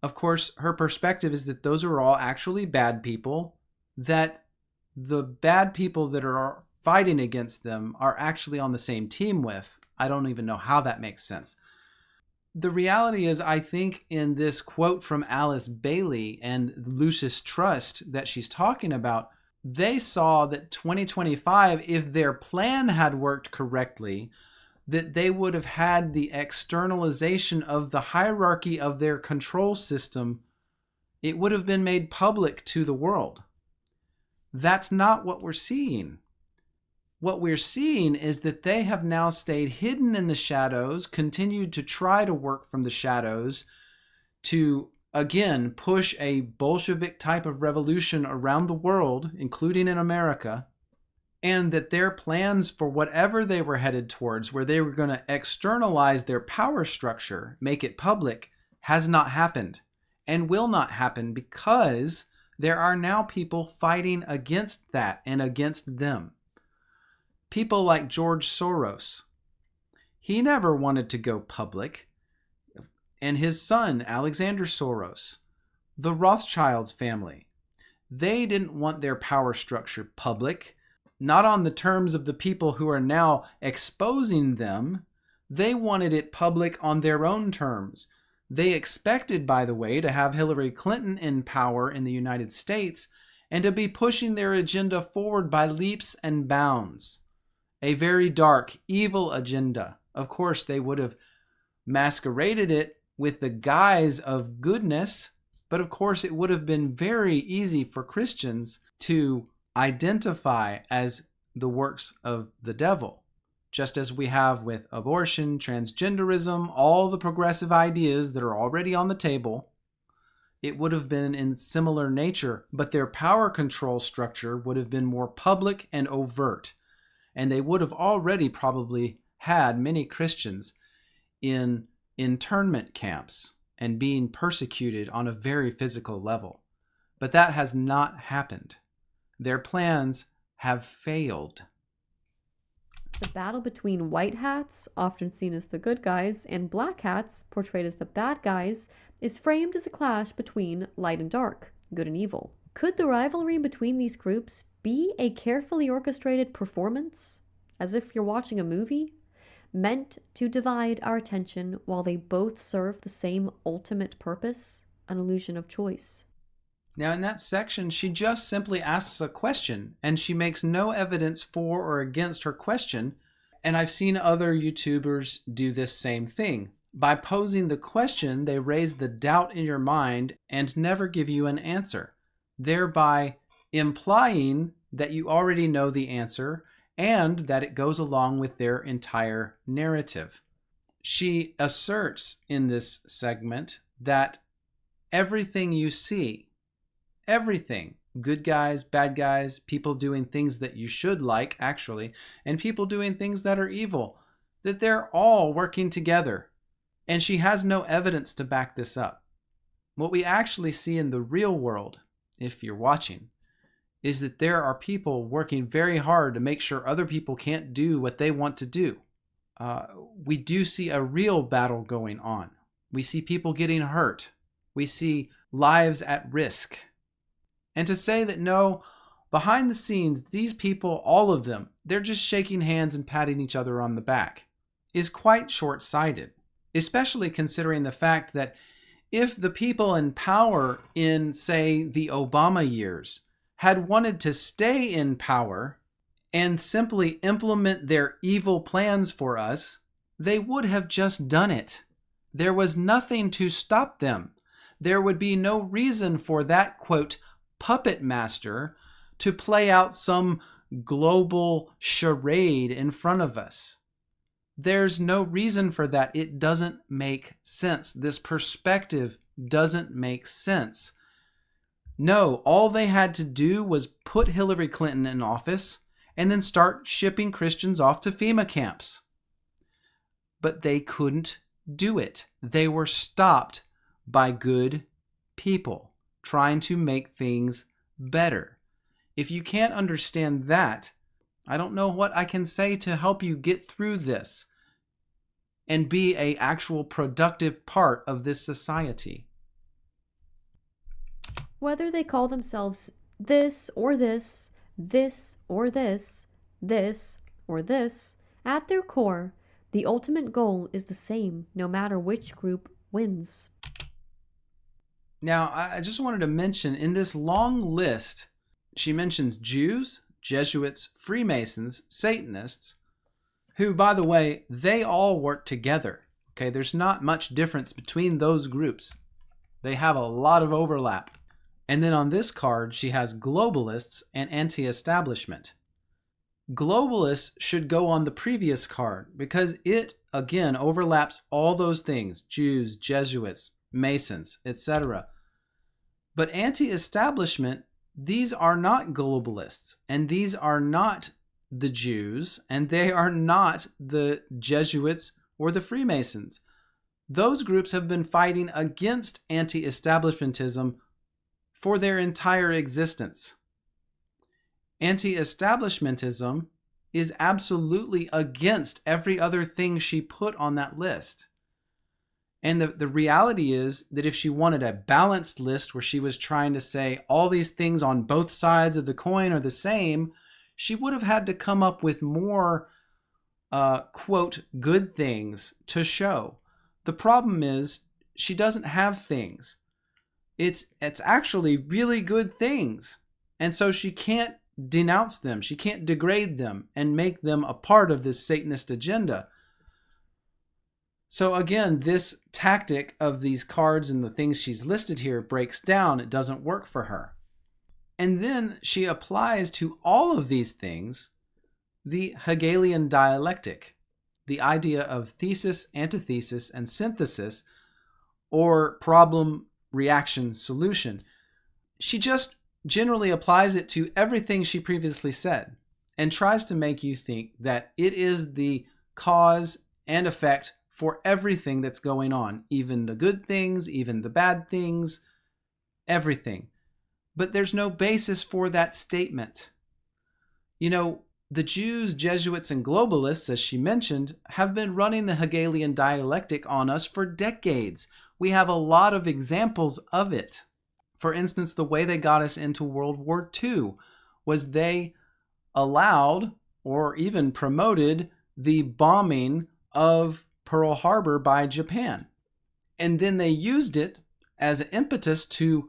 Of course, her perspective is that those are all actually bad people, that the bad people that are fighting against them are actually on the same team with. I don't even know how that makes sense. The reality is, I think in this quote from Alice Bailey and Lucis Trust that she's talking about, they saw that 2025, if their plan had worked correctly, that they would have had the externalization of the hierarchy of their control system. It would have been made public to the world. That's not what we're seeing. What we're seeing is that they have now stayed hidden in the shadows, continued to try to work from the shadows to, again, push a Bolshevik type of revolution around the world, including in America, and that their plans for whatever they were headed towards, where they were going to externalize their power structure, make it public, has not happened and will not happen, because there are now people fighting against that and against them. People like George Soros. He never wanted to go public. And his son, Alexander Soros. The Rothschilds family. They didn't want their power structure public. Not on the terms of the people who are now exposing them. They wanted it public on their own terms. They expected, by the way, to have Hillary Clinton in power in the United States and to be pushing their agenda forward by leaps and bounds. A very dark, evil agenda. Of course, they would have masqueraded it with the guise of goodness, but of course it would have been very easy for Christians to identify as the works of the devil. Just as we have with abortion, transgenderism, all the progressive ideas that are already on the table, it would have been in similar nature, but their power control structure would have been more public and overt. And they would have already probably had many Christians in internment camps and being persecuted on a very physical level. But that has not happened. Their plans have failed. The battle between white hats, often seen as the good guys, and black hats, portrayed as the bad guys, is framed as a clash between light and dark, good and evil. Could the rivalry between these groups be a carefully orchestrated performance, as if you're watching a movie, meant to divide our attention while they both serve the same ultimate purpose, an illusion of choice? Now, in that section, she just simply asks a question, and she makes no evidence for or against her question. And I've seen other YouTubers do this same thing. By posing the question, they raise the doubt in your mind and never give you an answer, thereby implying that you already know the answer and that it goes along with their entire narrative. She asserts in this segment that everything you see, everything, good guys, bad guys, people doing things that you should like, actually, and people doing things that are evil, that they're all working together. And she has no evidence to back this up. What we actually see in the real world, if you're watching, is that there are people working very hard to make sure other people can't do what they want to do. We do see a real battle going on. We see people getting hurt. We see lives at risk. And to say that no, behind the scenes, these people, all of them, they're just shaking hands and patting each other on the back, is quite short-sighted, especially considering the fact that if the people in power in, say, the Obama years had wanted to stay in power and simply implement their evil plans for us, they would have just done it. There was nothing to stop them. There would be no reason for that, quote, puppet master to play out some global charade in front of us. There's no reason for that. It doesn't make sense. This perspective doesn't make sense. No, all they had to do was put Hillary Clinton in office and then start shipping Christians off to FEMA camps. But they couldn't do it. They were stopped by good people trying to make things better. If you can't understand that, I don't know what I can say to help you get through this and be an actual productive part of this society. Whether they call themselves this or this, this or this, this or this, at their core, the ultimate goal is the same, no matter which group wins. Now, I just wanted to mention, in this long list, she mentions Jews, Jesuits, Freemasons, Satanists, who, by the way, they all work together. Okay, there's not much difference between those groups. They have a lot of overlap. And then on this card, she has globalists and anti-establishment. Globalists should go on the previous card because it, again, overlaps all those things: Jews, Jesuits, Masons, etc. But anti-establishment, these are not globalists, and these are not the Jews, and they are not the Jesuits or the Freemasons. Those groups have been fighting against anti-establishmentism for their entire existence. Anti-establishmentism is absolutely against every other thing she put on that list. And the reality is that if she wanted a balanced list where she was trying to say all these things on both sides of the coin are the same, she would have had to come up with more, quote, good things to show. The problem is she doesn't have things. It's actually really good things. And so she can't denounce them. She can't degrade them and make them a part of this Satanist agenda. So again, this tactic of these cards and the things she's listed here breaks down. It doesn't work for her. And then she applies to all of these things the Hegelian dialectic, the idea of thesis, antithesis, and synthesis, or problem, reaction, solution. She just generally applies it to everything she previously said and tries to make you think that it is the cause and effect for everything that's going on, even the good things, even the bad things, everything. But there's no basis for that statement. You know, the Jews, Jesuits, and globalists, as she mentioned, have been running the Hegelian dialectic on us for decades. We have a lot of examples of it. For instance, the way they got us into World War II was they allowed or even promoted the bombing of Pearl Harbor by Japan. And then they used it as an impetus to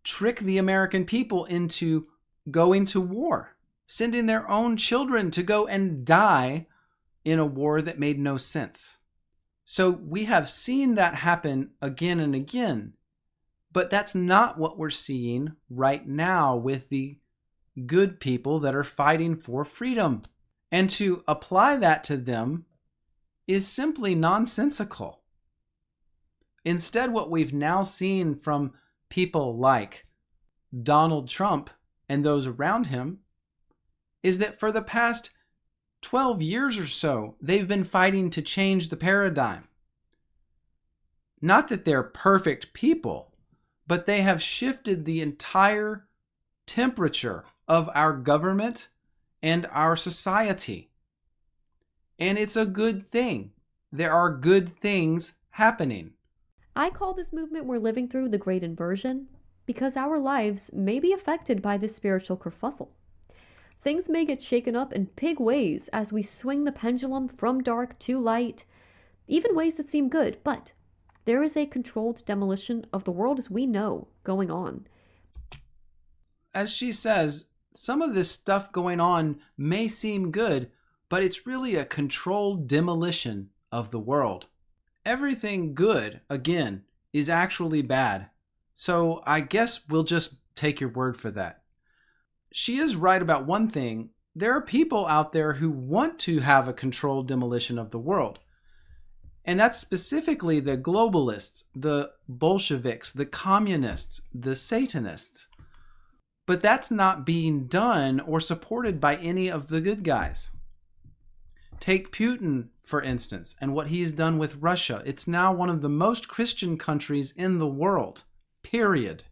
trick the American people into going to war, sending their own children to go and die in a war that made no sense. So we have seen that happen again and again, but that's not what we're seeing right now with the good people that are fighting for freedom. And to apply that to them is simply nonsensical. Instead, what we've now seen from people like Donald Trump and those around him is that for the past 12 years or so, they've been fighting to change the paradigm. Not that they're perfect people, but they have shifted the entire temperature of our government and our society. And it's a good thing. There are good things happening. I call this movement we're living through the Great Inversion because our lives may be affected by this spiritual kerfuffle. Things may get shaken up in big ways as we swing the pendulum from dark to light, even ways that seem good, but there is a controlled demolition of the world as we know going on. As she says, some of this stuff going on may seem good, but it's really a controlled demolition of the world. Everything good, again, is actually bad. So I guess we'll just take your word for that. She is right about one thing. There are people out there who want to have a controlled demolition of the world. And that's specifically the globalists, the Bolsheviks, the communists, the Satanists. But that's not being done or supported by any of the good guys. Take Putin, for instance, and what he's done with Russia. It's now one of the most Christian countries in the world, period.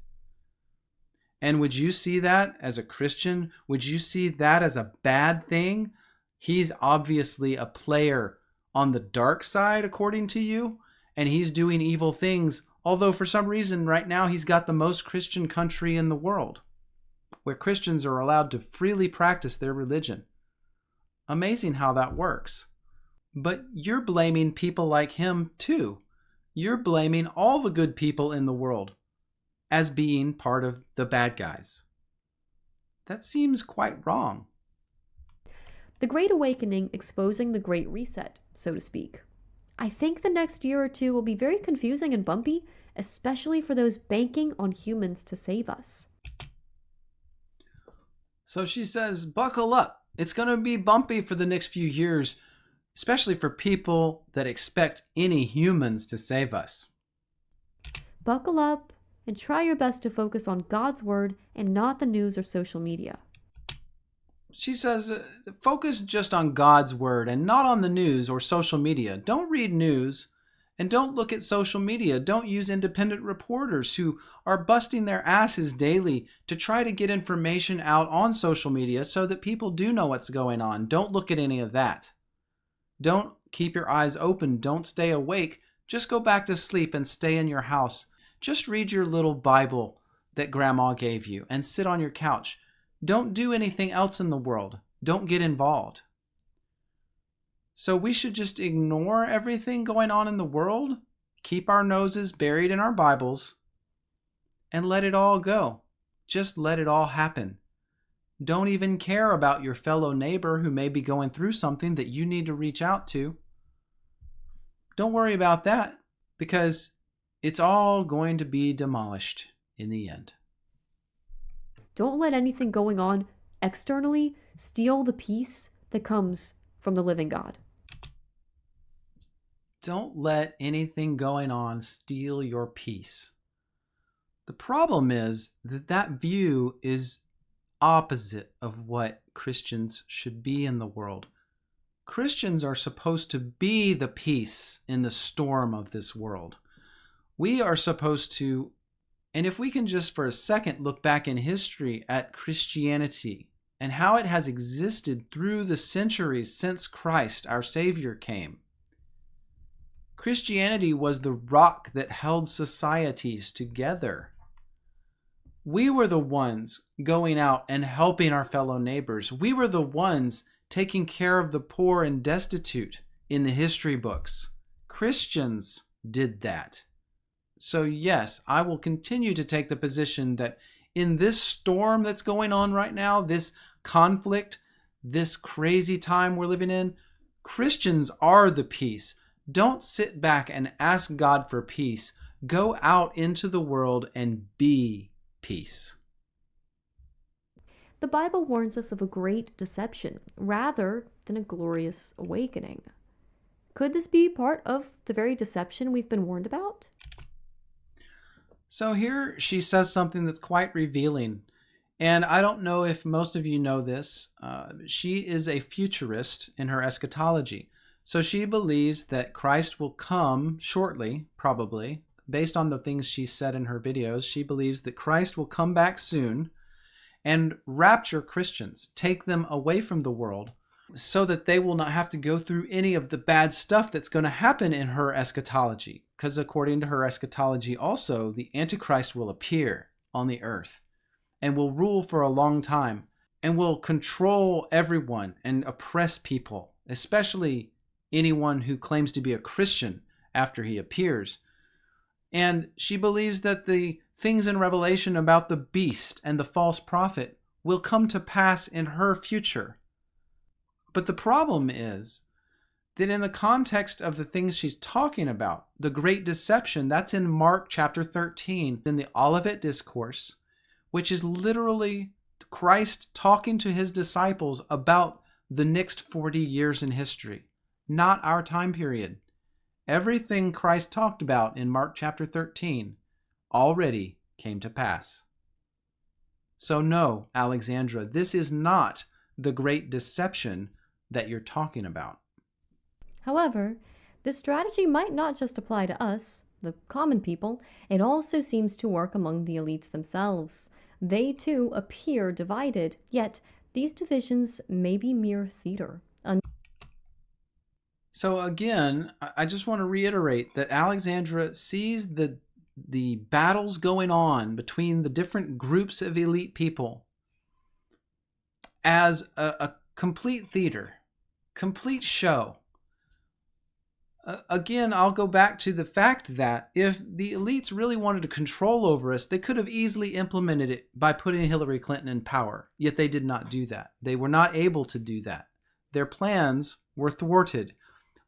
And would you see that as a Christian? Would you see that as a bad thing? He's obviously a player on the dark side, according to you, and he's doing evil things, although for some reason right now he's got the most Christian country in the world, where Christians are allowed to freely practice their religion. Amazing how that works. But you're blaming people like him too. You're blaming all the good people in the world as being part of the bad guys. That seems quite wrong. The Great Awakening exposing the Great Reset, so to speak. I think the next year or two will be very confusing and bumpy, especially for those banking on humans to save us. So she says, buckle up. It's going to be bumpy for the next few years, especially for people that expect any humans to save us. Buckle up and try your best to focus on God's word and not the news or social media. She says, focus just on God's word and not on the news or social media. Don't read news and don't look at social media. Don't use independent reporters who are busting their asses daily to try to get information out on social media so that people do know what's going on. Don't look at any of that. Don't keep your eyes open. Don't stay awake. Just go back to sleep and stay in your house. Just read your little Bible that Grandma gave you and sit on your couch. Don't do anything else in the world. Don't get involved. So we should just ignore everything going on in the world, keep our noses buried in our Bibles, and let it all go. Just let it all happen. Don't even care about your fellow neighbor who may be going through something that you need to reach out to. Don't worry about that, because it's all going to be demolished in the end. Don't let anything going on externally steal the peace that comes from the living God. Don't let anything going on steal your peace. The problem is that that view is opposite of what Christians should be in the world. Christians are supposed to be the peace in the storm of this world. We are supposed to, and if we can just for a second look back in history at Christianity and how it has existed through the centuries since Christ, our Savior, came. Christianity was the rock that held societies together. We were the ones going out and helping our fellow neighbors. We were the ones taking care of the poor and destitute in the history books. Christians did that. So yes, I will continue to take the position that in this storm that's going on right now, this conflict, this crazy time we're living in, Christians are the peace. Don't sit back and ask God for peace. Go out into the world and be peace. The Bible warns us of a great deception rather than a glorious awakening. Could this be part of the very deception we've been warned about? So here she says something that's quite revealing. And I don't know if most of you know this. She is a futurist in her eschatology. So she believes that Christ will come shortly, probably. Based on the things she said in her videos, she believes that Christ will come back soon. and rapture Christians, take them away from the world so that they will not have to go through any of the bad stuff that's going to happen in her eschatology. Because according to her eschatology also, the Antichrist will appear on the earth and will rule for a long time and will control everyone and oppress people, especially anyone who claims to be a Christian after he appears. And she believes that the things in Revelation about the beast and the false prophet will come to pass in her future. But the problem is that in the context of the things she's talking about, the great deception, that's in Mark chapter 13, in the Olivet Discourse, which is literally Christ talking to his disciples about the next 40 years in history, not our time period. Everything Christ talked about in Mark chapter 13 already came to pass. So no, Alexandra, this is not the great deception that you're talking about. However, this strategy might not just apply to us, the common people. It also seems to work among the elites themselves. They too appear divided, yet these divisions may be mere theater. So again, I just want to reiterate that Alexandra sees the battles going on between the different groups of elite people as a complete theater, complete show. Again, I'll go back to the fact that if the elites really wanted to control over us, they could have easily implemented it by putting Hillary Clinton in power. Yet they did not do that. They were not able to do that. Their plans were thwarted.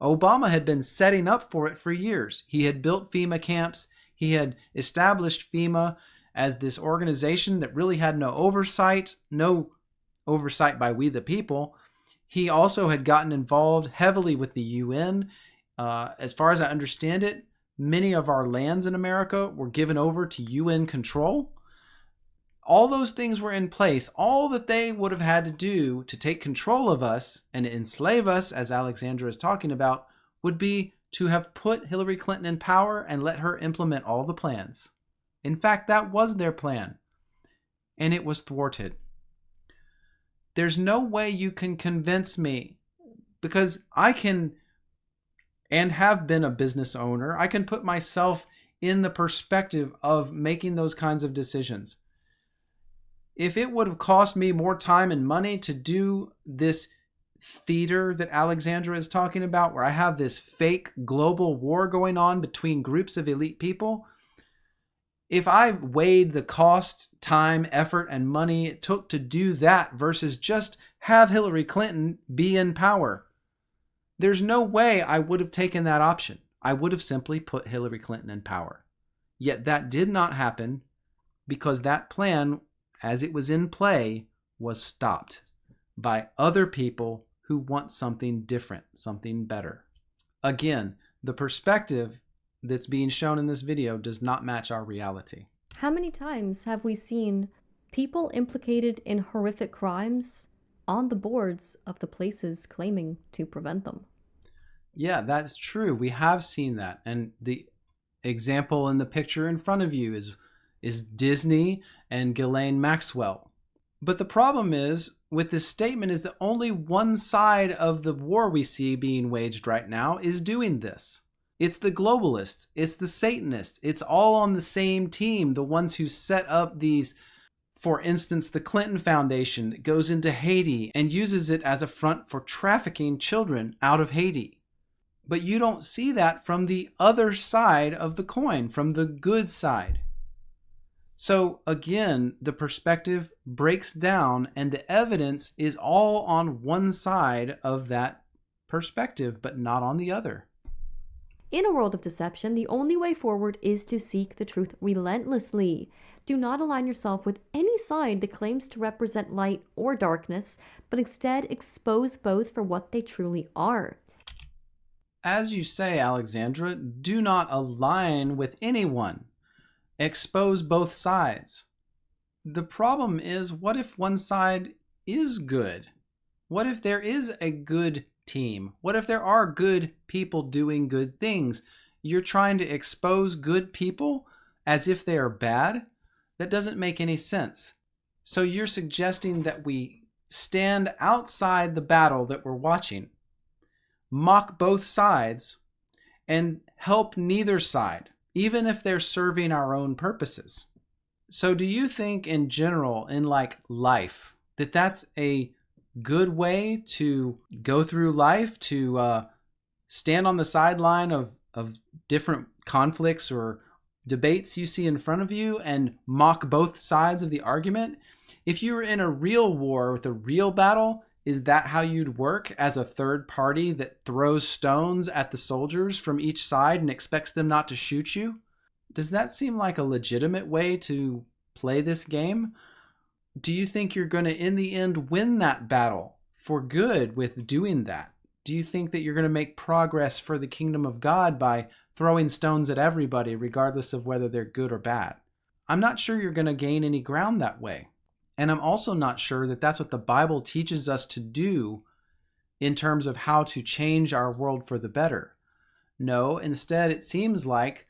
Obama had been setting up for it for years. He had built FEMA camps. He had established FEMA as this organization that really had no oversight by we the people. He also had gotten involved heavily with the UN. As far as I understand it, many of our lands in America were given over to UN control. All those things were in place. All that they would have had to do to take control of us and enslave us, as Alexandra is talking about, would be to have put Hillary Clinton in power and let her implement all the plans. In fact, that was their plan, and it was thwarted. There's no way you can convince me, because I can and have been a business owner. I can put myself in the perspective of making those kinds of decisions. If it would have cost me more time and money to do this theater that Alexandra is talking about, where I have this fake global war going on between groups of elite people, if I weighed the cost, time, effort, and money it took to do that versus just have Hillary Clinton be in power, there's no way I would have taken that option. I would have simply put Hillary Clinton in power. Yet that did not happen because that plan, as it was in play, was stopped by other people who want something different, something better. Again, the perspective that's being shown in this video does not match our reality. How many times have we seen people implicated in horrific crimes on the boards of the places claiming to prevent them? Yeah, that's true. We have seen that. And the example in the picture in front of you is Disney and Ghislaine Maxwell. But the problem is with this statement is that only one side of the war we see being waged right now is doing this. It's the globalists. It's the Satanists. It's all on the same team. The ones who set up these, for instance, the Clinton Foundation that goes into Haiti and uses it as a front for trafficking children out of Haiti. But you don't see that from the other side of the coin, from the good side. So again, the perspective breaks down and the evidence is all on one side of that perspective, but not on the other. In a world of deception, the only way forward is to seek the truth relentlessly. Do not align yourself with any side that claims to represent light or darkness, but instead expose both for what they truly are. As you say, Alexandra, do not align with anyone. Expose both sides. The problem is, what if one side is good? What if there is a good team? What if there are good people doing good things? You're trying to expose good people as if they are bad? That doesn't make any sense. So you're suggesting that we stand outside the battle that we're watching, mock both sides, and help neither side, even if they're serving our own purposes. So do you think in general, in like life, that that's a good way to go through life, to stand on the sideline of different conflicts or debates you see in front of you and mock both sides of the argument? If you were in a real war with a real battle, is that how you'd work as a third party that throws stones at the soldiers from each side and expects them not to shoot you? Does that seem like a legitimate way to play this game? Do you think you're going to, in the end, win that battle for good with doing that? Do you think that you're going to make progress for the kingdom of God by throwing stones at everybody, regardless of whether they're good or bad? I'm not sure you're going to gain any ground that way. And I'm also not sure that that's what the Bible teaches us to do in terms of how to change our world for the better. No, instead, it seems like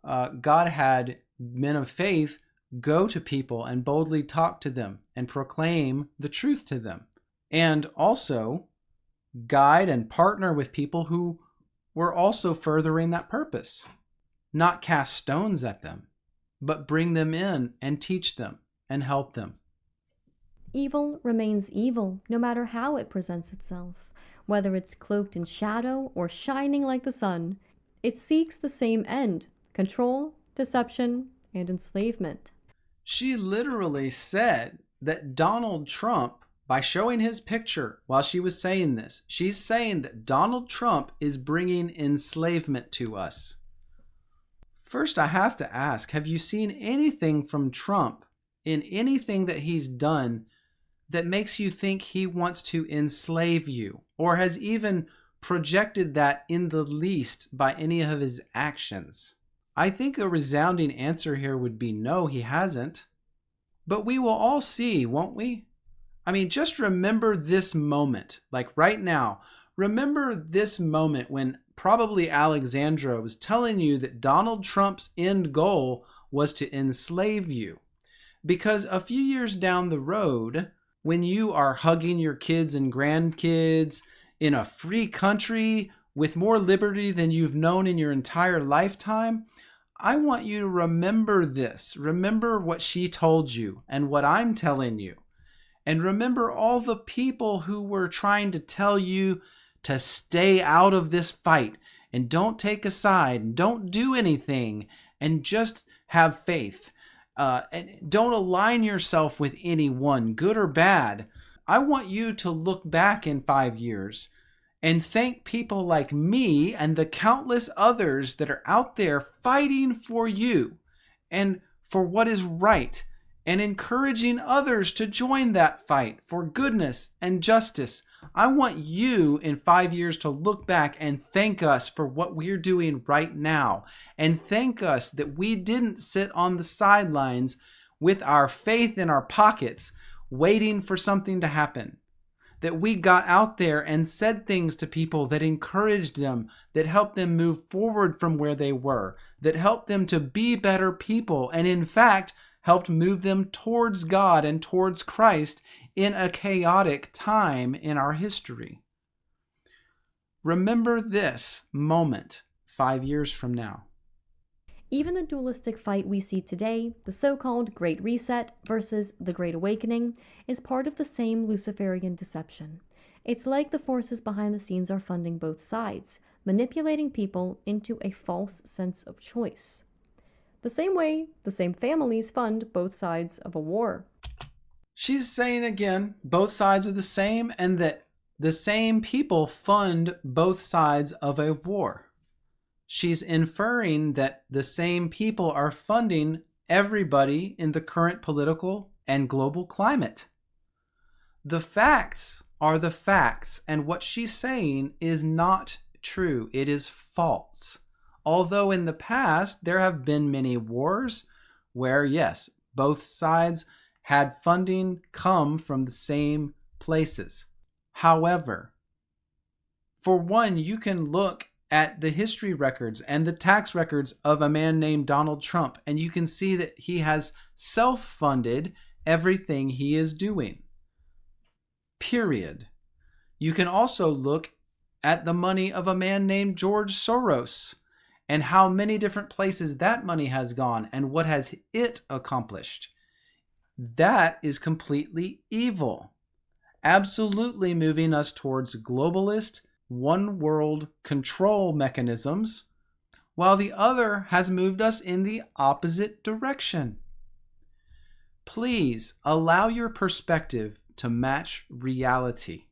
God had men of faith go to people and boldly talk to them and proclaim the truth to them. And also guide and partner with people who were also furthering that purpose. Not cast stones at them, but bring them in and teach them and help them. Evil remains evil, no matter how it presents itself. Whether it's cloaked in shadow or shining like the sun, it seeks the same end: control, deception, and enslavement. She literally said that Donald Trump, by showing his picture while she was saying this, she's saying that Donald Trump is bringing enslavement to us. First, I have to ask, have you seen anything from Trump in anything that he's done that makes you think he wants to enslave you, or has even projected that in the least by any of his actions? I think a resounding answer here would be no, he hasn't. But we will all see, won't we? I mean, just remember this moment, like right now. Remember this moment when probably Alexandra was telling you that Donald Trump's end goal was to enslave you. Because a few years down the road, when you are hugging your kids and grandkids in a free country with more liberty than you've known in your entire lifetime, I want you to remember this. Remember what she told you and what I'm telling you. And remember all the people who were trying to tell you to stay out of this fight and don't take a side and don't do anything and just have faith. And don't align yourself with anyone, good or bad. I want you to look back in 5 years and thank people like me and the countless others that are out there fighting for you and for what is right, and encouraging others to join that fight for goodness and justice. I want you in 5 years to look back and thank us for what we're doing right now, and thank us that we didn't sit on the sidelines with our faith in our pockets waiting for something to happen. That we got out there and said things to people that encouraged them, that helped them move forward from where they were, that helped them to be better people, and in fact helped move them towards God and towards Christ in a chaotic time in our history. Remember this moment 5 years from now. Even the dualistic fight we see today, the so-called Great Reset versus the Great Awakening, is part of the same Luciferian deception. It's like the forces behind the scenes are funding both sides, manipulating people into a false sense of choice. The same way the same families fund both sides of a war. She's saying again, both sides are the same, and that the same people fund both sides of a war. She's inferring that the same people are funding everybody in the current political and global climate. The facts are the facts, and what she's saying is not true. It is false. Although in the past there have been many wars where, yes, both sides had funding come from the same places. However, for one, you can look at the history records and the tax records of a man named Donald Trump, and you can see that he has self-funded everything he is doing. Period. You can also look at the money of a man named George Soros and how many different places that money has gone and what has it accomplished. That is completely evil. Absolutely moving us towards globalist, one world control mechanisms, while the other has moved us in the opposite direction. Please allow your perspective to match reality.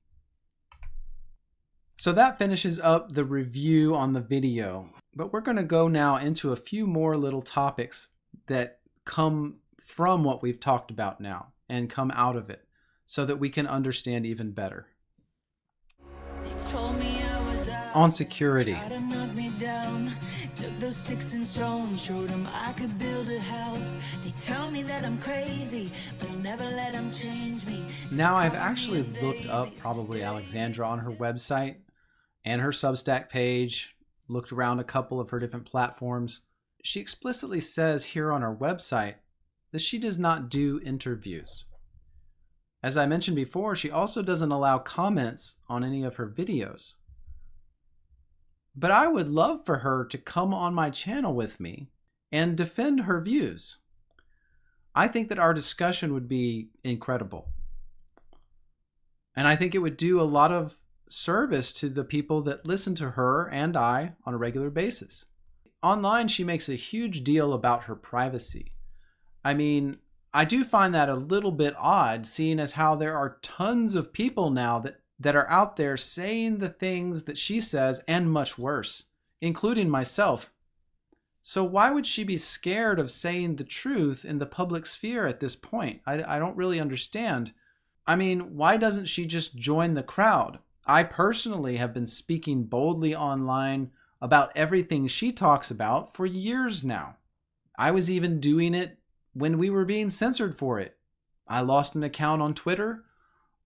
So that finishes up the review on the video, but we're going to go now into a few more little topics that come from what we've talked about now and come out of it so that we can understand even better. They told me I was out. On security. Tried to knock me down. Took those sticks and stones, showed them I could build a house. They tell me that I'm crazy, but I'll never let them change me. Now I've actually looked up probably Alexandra on her website and her Substack page, looked around a couple of her different platforms. She explicitly says here on her website that she does not do interviews. As I mentioned before, she also doesn't allow comments on any of her videos. But I would love for her to come on my channel with me and defend her views. I think that our discussion would be incredible. And I think it would do a lot of service to the people that listen to her and I on a regular basis. Online, she makes a huge deal about her privacy. I mean, I do find that a little bit odd, seeing as how there are tons of people now that are out there saying the things that she says and much worse, including myself. So why would she be scared of saying the truth in the public sphere at this point? I don't really understand. I mean, why doesn't she just join the crowd? I personally have been speaking boldly online about everything she talks about for years now. I was even doing it when we were being censored for it. I lost an account on Twitter.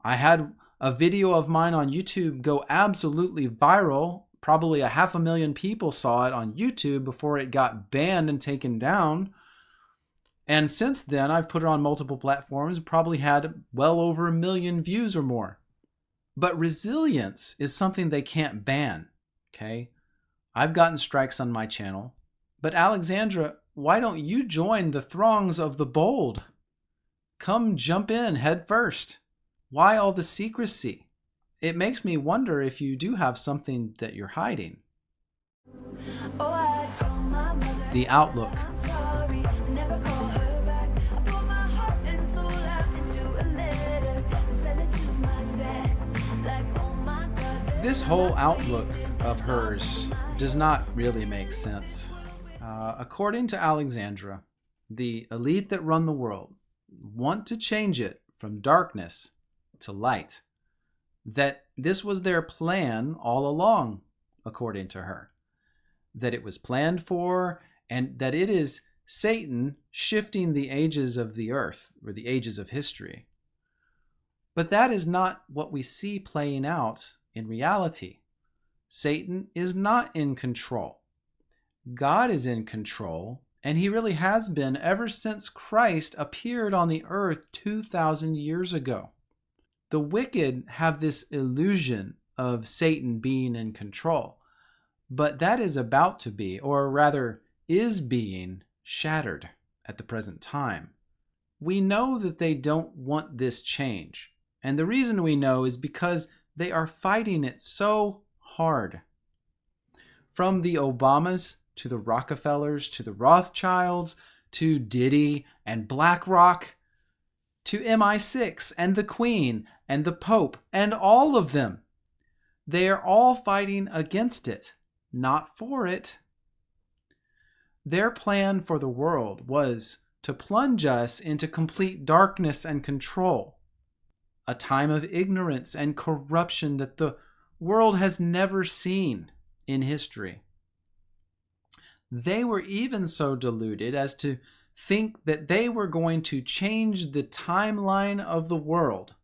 I had a video of mine on YouTube go absolutely viral. Probably 500,000 people saw it on YouTube before it got banned and taken down. And since then, I've put it on multiple platforms, probably had well over 1 million views or more. But resilience is something they can't ban, okay? I've gotten strikes on my channel. But Alexandra, why don't you join the throngs of the bold? Come jump in head first. Why all the secrecy? It makes me wonder if you do have something that you're hiding. Oh, I told my mother The outlook. I'm sorry, never call her back. I put my heart and soul out into a letter, send it to my dad. Like, oh my God. This whole outlook of hers does not really make sense. According to Alexandra, the elite that run the world want to change it from darkness to light. That this was their plan all along, according to her. That it was planned for, and that it is Satan shifting the ages of the earth, or the ages of history. But that is not what we see playing out in reality. Satan is not in control. God is in control, and he really has been ever since Christ appeared on the earth 2,000 years ago. The wicked have this illusion of Satan being in control, but that is about to be, or rather is being, shattered at the present time. We know that they don't want this change, and the reason we know is because they are fighting it so hard. From the Obamas to the Rockefellers to the Rothschilds to Diddy and BlackRock to MI6 and the Queen and the Pope and all of them. They are all fighting against it, not for it. Their plan for the world was to plunge us into complete darkness and control, a time of ignorance and corruption that the world has never seen in history. They were even so deluded as to think that they were going to change the timeline of the world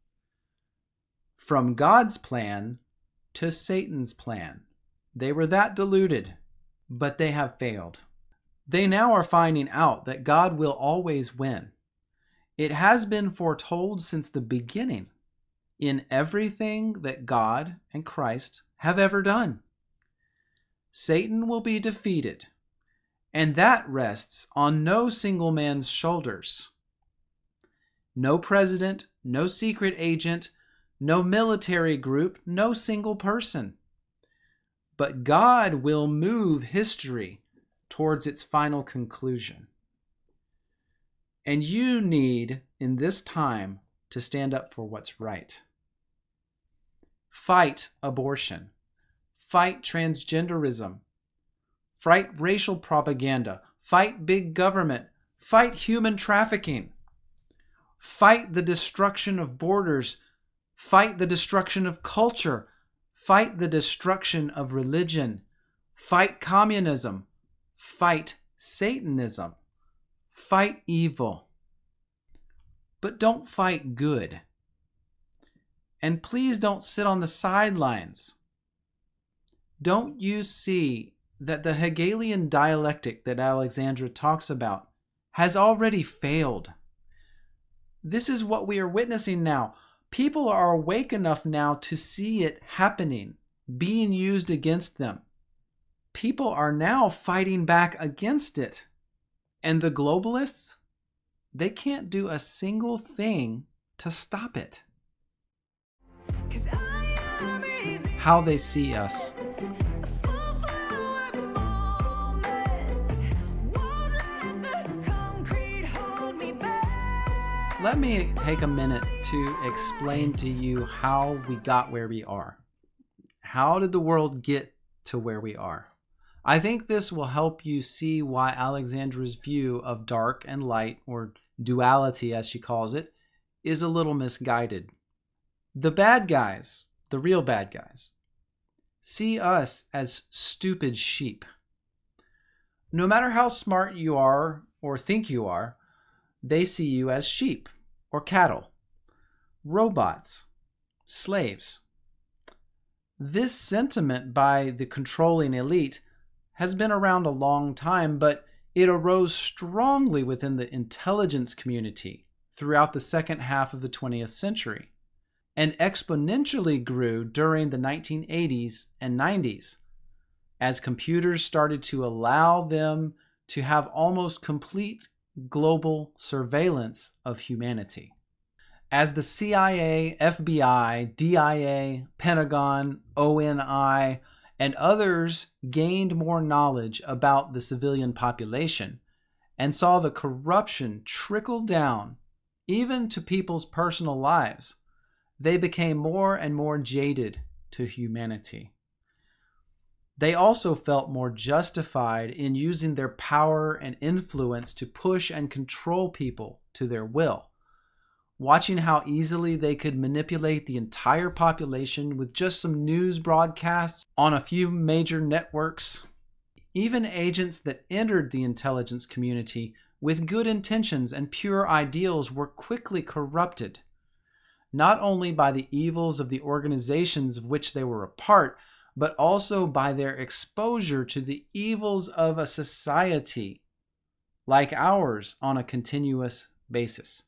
from God's plan to Satan's plan. They were that deluded, but they have failed. They now are finding out that God will always win. It has been foretold since the beginning in everything that God and Christ have ever done. Satan will be defeated, and that rests on no single man's shoulders. No president, no secret agent, no military group, no single person. But God will move history towards its final conclusion. And you need, in this time, to stand up for what's right. Fight abortion. Fight transgenderism. Fight racial propaganda. Fight big government. Fight human trafficking. Fight the destruction of borders. Fight the destruction of culture. Fight the destruction of religion. Fight communism. Fight Satanism. Fight evil. But don't fight good. And please don't sit on the sidelines. Don't you see that the Hegelian dialectic that Alexandra talks about has already failed? This is what we are witnessing now. People are awake enough now to see it happening, being used against them. People are now fighting back against it. And the globalists, they can't do a single thing to stop it. How they see us. Let me take a minute to explain to you how we got where we are. How did the world get to where we are? I think this will help you see why Alexandra's view of dark and light, or duality as she calls it, is a little misguided. The bad guys, the real bad guys, see us as stupid sheep. No matter how smart you are or think you are, they see you as sheep or cattle, robots, slaves. This sentiment by the controlling elite has been around a long time, but it arose strongly within the intelligence community throughout the second half of the 20th century, and exponentially grew during the 1980s and 90s, as computers started to allow them to have almost complete global surveillance of humanity. As the CIA, FBI, DIA, Pentagon, ONI, and others gained more knowledge about the civilian population and saw the corruption trickle down even to people's personal lives, they became more and more jaded to humanity. They also felt more justified in using their power and influence to push and control people to their will, watching how easily they could manipulate the entire population with just some news broadcasts on a few major networks. Even agents that entered the intelligence community with good intentions and pure ideals were quickly corrupted, not only by the evils of the organizations of which they were a part, but also by their exposure to the evils of a society like ours on a continuous basis.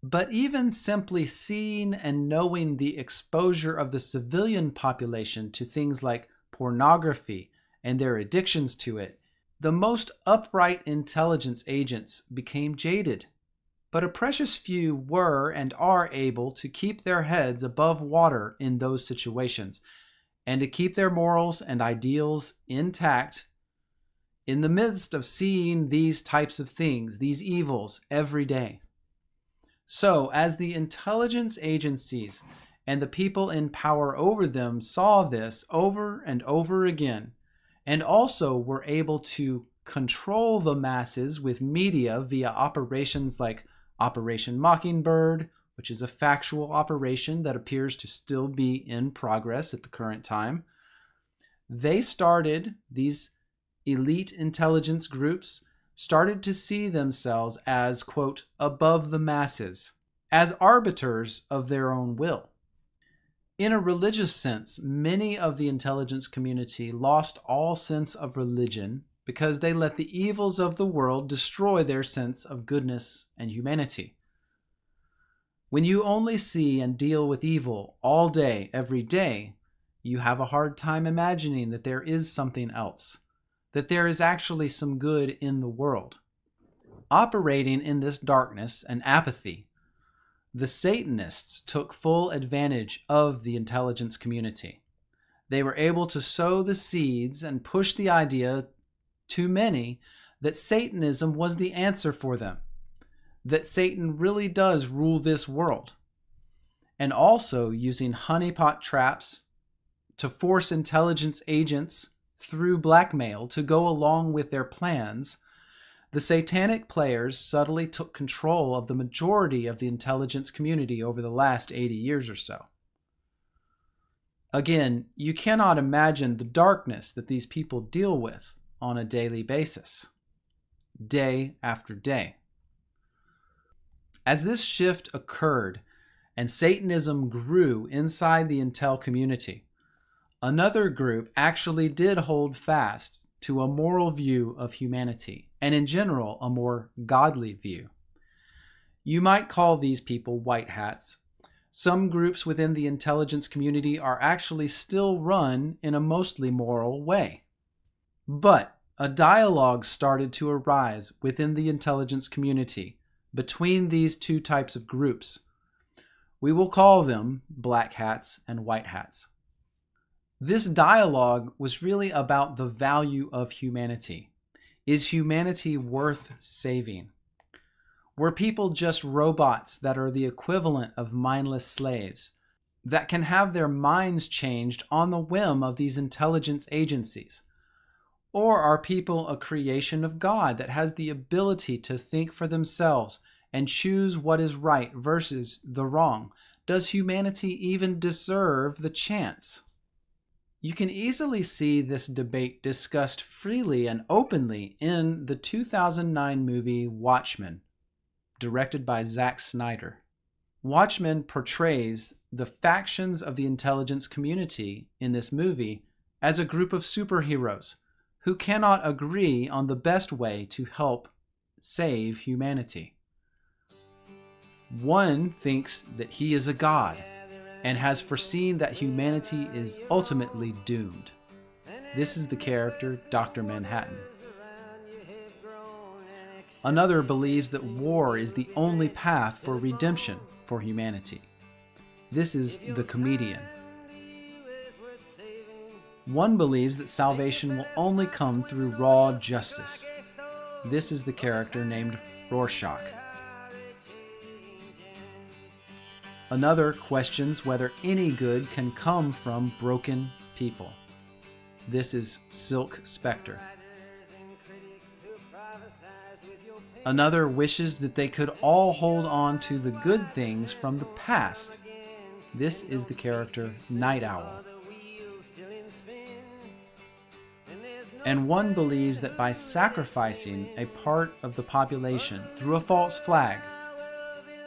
But even simply seeing and knowing the exposure of the civilian population to things like pornography and their addictions to it, the most upright intelligence agents became jaded. But a precious few were and are able to keep their heads above water in those situations, and to keep their morals and ideals intact in the midst of seeing these types of things, these evils, every day. So, as the intelligence agencies and the people in power over them saw this over and over again, and also were able to control the masses with media via operations like Operation Mockingbird, which is a factual operation that appears to still be in progress at the current time. These elite intelligence groups started to see themselves as, quote, above the masses, as arbiters of their own will. In a religious sense, many of the intelligence community lost all sense of religion because they let the evils of the world destroy their sense of goodness and humanity. When you only see and deal with evil all day, every day, you have a hard time imagining that there is something else, that there is actually some good in the world. Operating in this darkness and apathy, the Satanists took full advantage of the intelligence community. They were able to sow the seeds and push the idea to many that Satanism was the answer for them, that Satan really does rule this world, and also using honeypot traps to force intelligence agents through blackmail to go along with their plans. The satanic players subtly took control of the majority of the intelligence community over the last 80 years or so. Again, you cannot imagine the darkness that these people deal with on a daily basis, day after day. As this shift occurred and Satanism grew inside the intel community, another group actually did hold fast to a moral view of humanity, and in general, a more godly view. You might call these people white hats. Some groups within the intelligence community are actually still run in a mostly moral way. But a dialogue started to arise within the intelligence community between these two types of groups. We will call them black hats and white hats. This dialogue was really about the value of humanity. Is humanity worth saving? Were people just robots that are the equivalent of mindless slaves that can have their minds changed on the whim of these intelligence agencies? Or are people a creation of God that has the ability to think for themselves and choose what is right versus the wrong? Does humanity even deserve the chance? You can easily see this debate discussed freely and openly in the 2009 movie Watchmen, directed by Snyder. Watchmen portrays the factions of the intelligence community in this movie as a group of superheroes who cannot agree on the best way to help save humanity. One thinks that he is a god and has foreseen that humanity is ultimately doomed. This is the character Dr. Manhattan. Another believes that war is the only path for redemption for humanity. This is the comedian. One believes that salvation will only come through raw justice. This is the character named Rorschach. Another questions whether any good can come from broken people. This is Silk Spectre. Another wishes that they could all hold on to the good things from the past. This is the character Night Owl. And one believes that by sacrificing a part of the population through a false flag,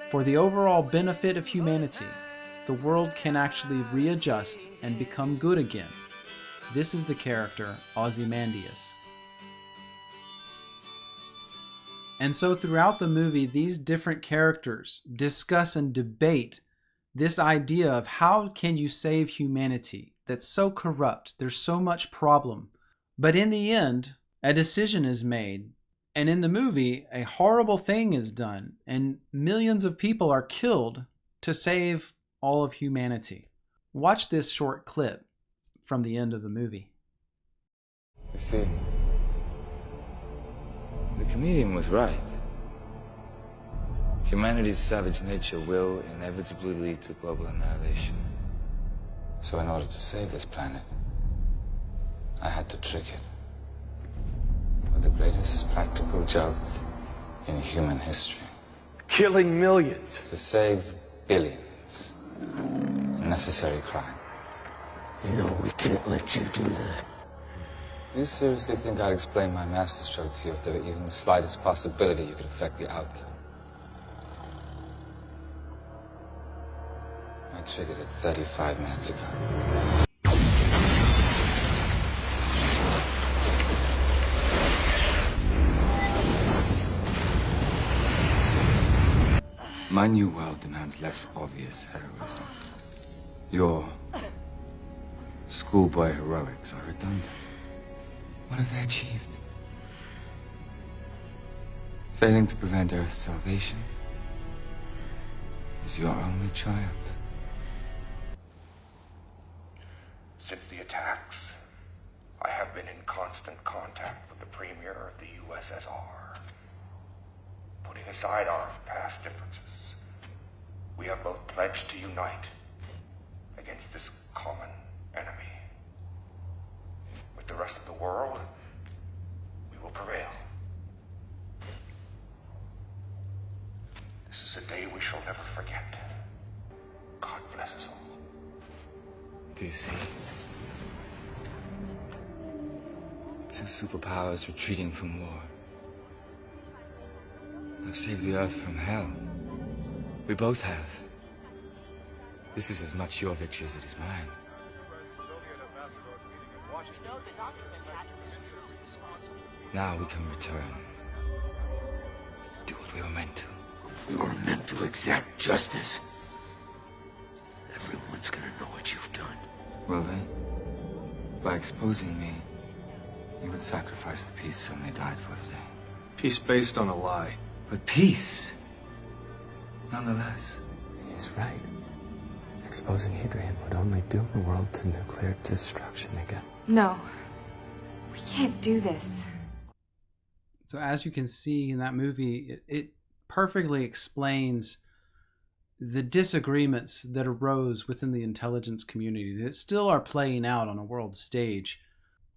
for the overall benefit of humanity, the world can actually readjust and become good again. This is the character Ozymandias. And so throughout the movie, these different characters discuss and debate this idea of how can you save humanity that's so corrupt, there's so much problem. But in the end, a decision is made. And in the movie, a horrible thing is done, and millions of people are killed to save all of humanity. Watch this short clip from the end of the movie. You see, the comedian was right. Humanity's savage nature will inevitably lead to global annihilation. So in order to save this planet, I had to trick it. The greatest practical joke in human history. Killing millions. To save billions. A necessary crime. No, we can't let you do that. Do you seriously think I'd explain my masterstroke to you if there were even the slightest possibility you could affect the outcome? I triggered it 35 minutes ago. My new world demands less obvious heroism. Your schoolboy heroics are redundant. What have they achieved? Failing to prevent Earth's salvation is your only triumph. Since the attacks, I have been in constant contact with the Premier of the USSR. Putting aside our past differences, we have both pledged to unite against this common enemy. With the rest of the world, we will prevail. This is a day we shall never forget. God bless us all. Do you see? Two superpowers retreating from war. I've saved the Earth from hell. We both have. This is as much your victory as it is mine. Now we can return. Do what we were meant to. We were meant to exact justice. Everyone's gonna know what you've done. Well then, by exposing me, you would sacrifice the peace so many died for today. Peace based on a lie. But peace, nonetheless. He's right. Exposing Adrian would only doom the world to nuclear destruction again. No. We can't do this. So as you can see in that movie, it perfectly explains the disagreements that arose within the intelligence community that still are playing out on a world stage.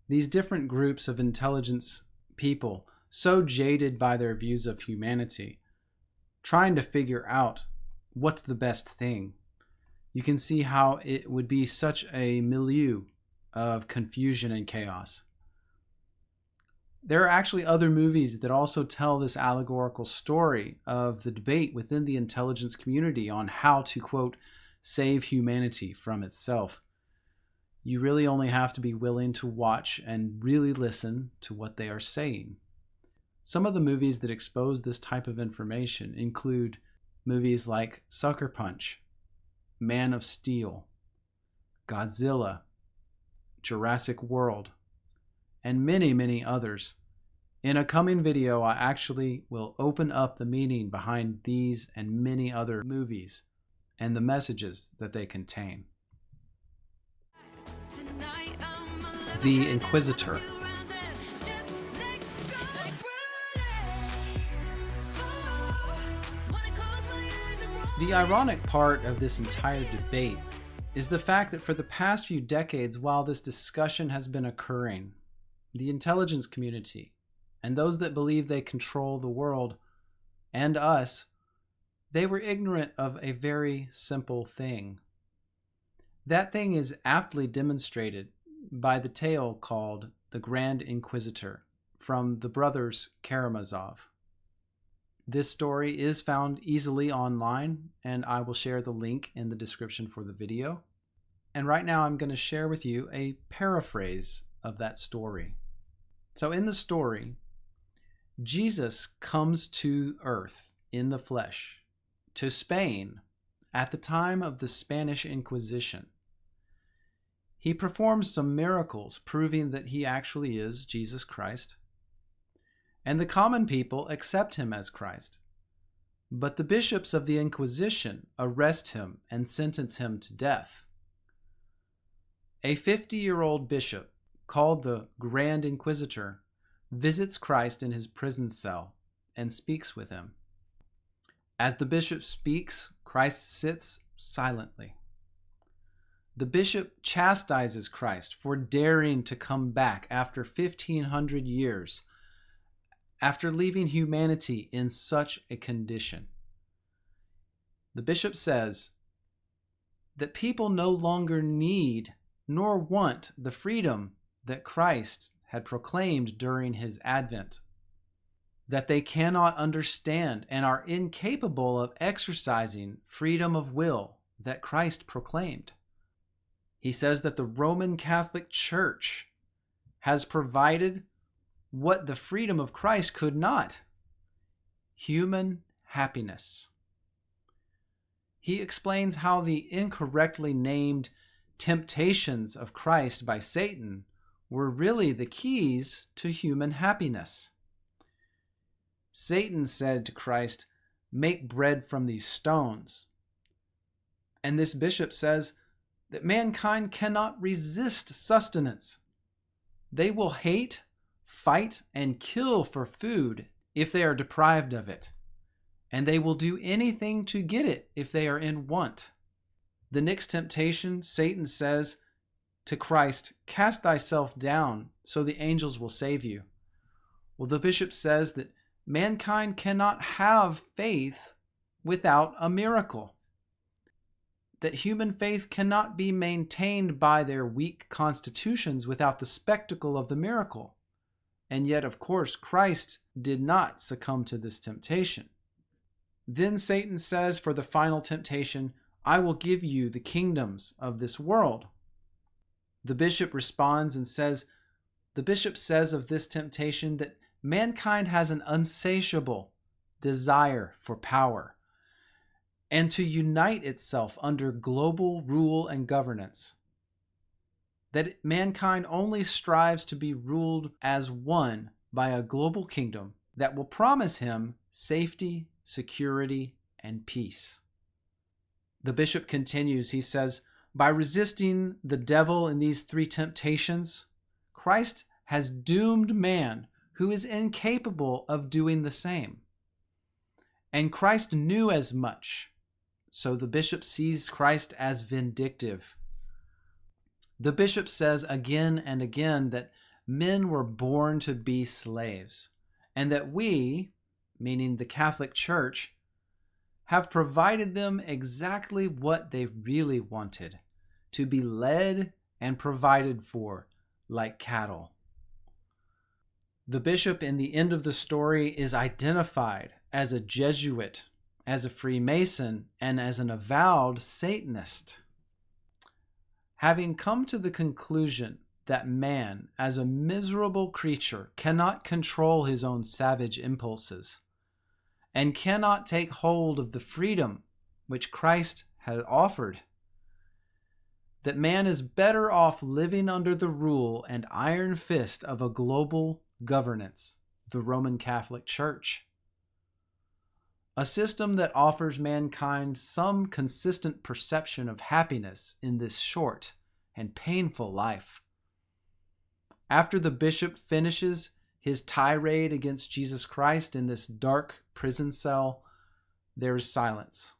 These different groups of intelligence people, so jaded by their views of humanity, trying to figure out what's the best thing. You can see how it would be such a milieu of confusion and chaos. There are actually other movies that also tell this allegorical story of the debate within the intelligence community on how to, quote, save humanity from itself. You really only have to be willing to watch and really listen to what they are saying. Some of the movies that expose this type of information include movies like Sucker Punch, Man of Steel, Godzilla, Jurassic World, and many, many others. In a coming video, I actually will open up the meaning behind these and many other movies and the messages that they contain. The Inquisitor. The ironic part of this entire debate is the fact that for the past few decades, while this discussion has been occurring, the intelligence community and those that believe they control the world and us, they were ignorant of a very simple thing. That thing is aptly demonstrated by the tale called The Grand Inquisitor from the brothers Karamazov. This story is found easily online, and I will share the link in the description for the video. And right now I'm going to share with you a paraphrase of that story. So in the story, Jesus comes to Earth in the flesh, to Spain, at the time of the Spanish Inquisition. He performs some miracles proving that he actually is Jesus Christ. And the common people accept him as Christ. But the bishops of the Inquisition arrest him and sentence him to death. A 50-year-old bishop, called the Grand Inquisitor, visits Christ in his prison cell and speaks with him. As the bishop speaks, Christ sits silently. The bishop chastises Christ for daring to come back after 1,500 years, after leaving humanity in such a condition. The bishop says that people no longer need nor want the freedom that Christ had proclaimed during his advent, that they cannot understand and are incapable of exercising freedom of will that Christ proclaimed. He says that the Roman Catholic Church has provided what the freedom of Christ could not: human happiness. he explains how the incorrectly named temptations of Christ by Satan were really the keys to human happiness. Satan said to Christ, "Make bread from these stones." And this bishop says that mankind cannot resist sustenance. They will hate, fight, and kill for food if they are deprived of it, and they will do anything to get it if they are in want. The next temptation, Satan says to Christ, "Cast thyself down, so the angels will save you." Well, the bishop says that mankind cannot have faith without a miracle, that human faith cannot be maintained by their weak constitutions without the spectacle of the miracle. And yet, of course, Christ did not succumb to this temptation. Then Satan says for the final temptation, "I will give you the kingdoms of this world." The bishop responds and says, the bishop says of this temptation that mankind has an insatiable desire for power and to unite itself under global rule and governance, that mankind only strives to be ruled as one by a global kingdom that will promise him safety, security, and peace. The bishop continues, he says, by resisting the devil in these three temptations, Christ has doomed man who is incapable of doing the same. And Christ knew as much, so the bishop sees Christ as vindictive. The bishop says again and again that men were born to be slaves, and that we, meaning the Catholic Church, have provided them exactly what they really wanted, to be led and provided for like cattle. The bishop in the end of the story is identified as a Jesuit, as a Freemason, and as an avowed Satanist. Having come to the conclusion that man, as a miserable creature, cannot control his own savage impulses, and cannot take hold of the freedom which Christ had offered, that man is better off living under the rule and iron fist of a global governance, the Roman Catholic Church. A system that offers mankind some consistent perception of happiness in this short and painful life. After the bishop finishes his tirade against Jesus Christ in this dark prison cell, there is silence.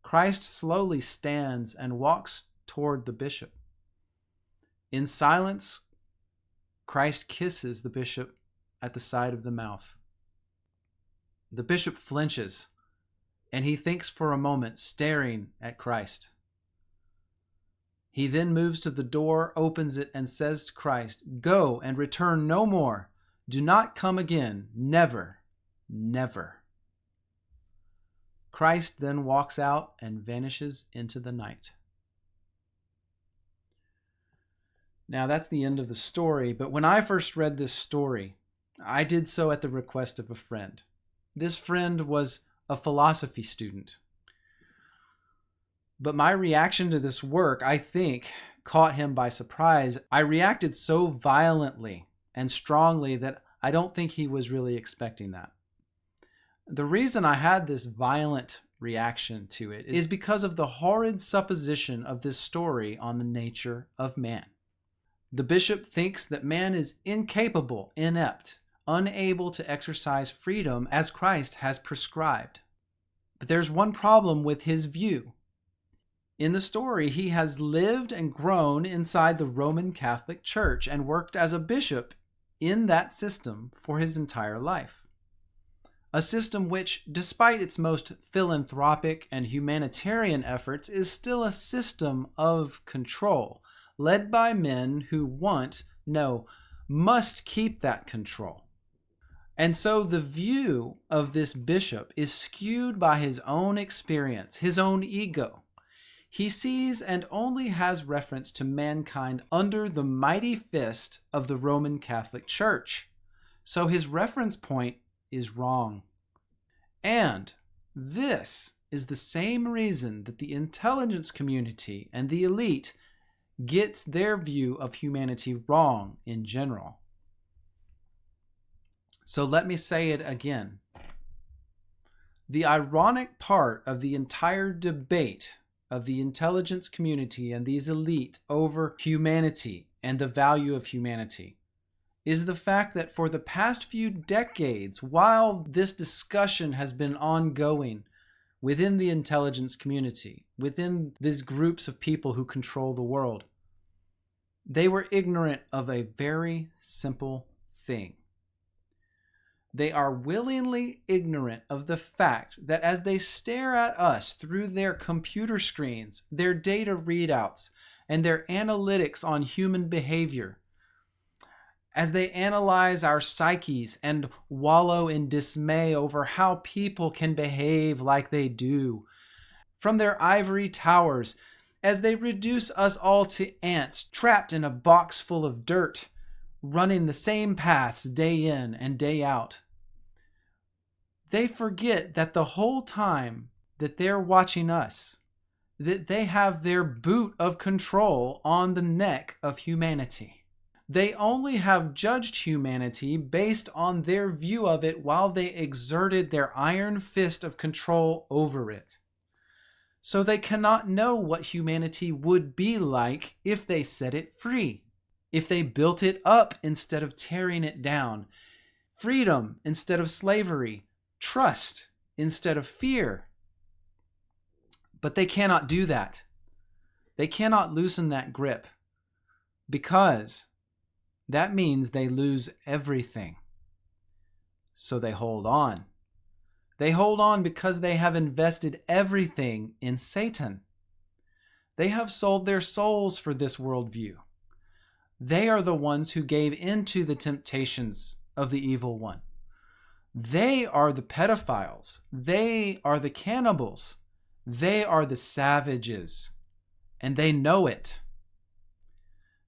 Christ slowly stands and walks toward the bishop. In silence, Christ kisses the bishop at the side of the mouth. The bishop flinches, and he thinks for a moment, staring at Christ. He then moves to the door, opens it, and says to Christ, "Go and return no more. Do not come again. Never, never." Christ then walks out and vanishes into the night. Now that's the end of the story, but when I first read this story, I did so at the request of a friend. This friend was a philosophy student. But my reaction to this work, I think, caught him by surprise. I reacted so violently and strongly that I don't think he was really expecting that. The reason I had this violent reaction to it is because of the horrid supposition of this story on the nature of man. The bishop thinks that man is incapable, inept, unable to exercise freedom as Christ has prescribed. But there's one problem with his view. In the story, he has lived and grown inside the Roman Catholic Church and worked as a bishop in that system for his entire life. A system which, despite its most philanthropic and humanitarian efforts, is still a system of control, led by men who must keep that control. And so the view of this bishop is skewed by his own experience, his own ego. He sees and only has reference to mankind under the mighty fist of the Roman Catholic Church. So his reference point is wrong. And this is the same reason that the intelligence community and the elite gets their view of humanity wrong in general. So let me say it again. The ironic part of the entire debate of the intelligence community and these elite over humanity and the value of humanity is the fact that for the past few decades, while this discussion has been ongoing within the intelligence community, within these groups of people who control the world, they were ignorant of a very simple thing. They are willingly ignorant of the fact that as they stare at us through their computer screens, their data readouts, and their analytics on human behavior, as they analyze our psyches and wallow in dismay over how people can behave like they do, from their ivory towers, as they reduce us all to ants trapped in a box full of dirt, running the same paths day in and day out. They forget that the whole time that they're watching us, that they have their boot of control on the neck of humanity. They only have judged humanity based on their view of it while they exerted their iron fist of control over it. So they cannot know what humanity would be like if they set it free, if they built it up instead of tearing it down, freedom instead of slavery, trust instead of fear. But they cannot do that. They cannot loosen that grip because that means they lose everything. So they hold on. They hold on because they have invested everything in Satan. They have sold their souls for this worldview. They are the ones who gave into the temptations of the evil one. They are the pedophiles. They are the cannibals. They are the savages. And they know it.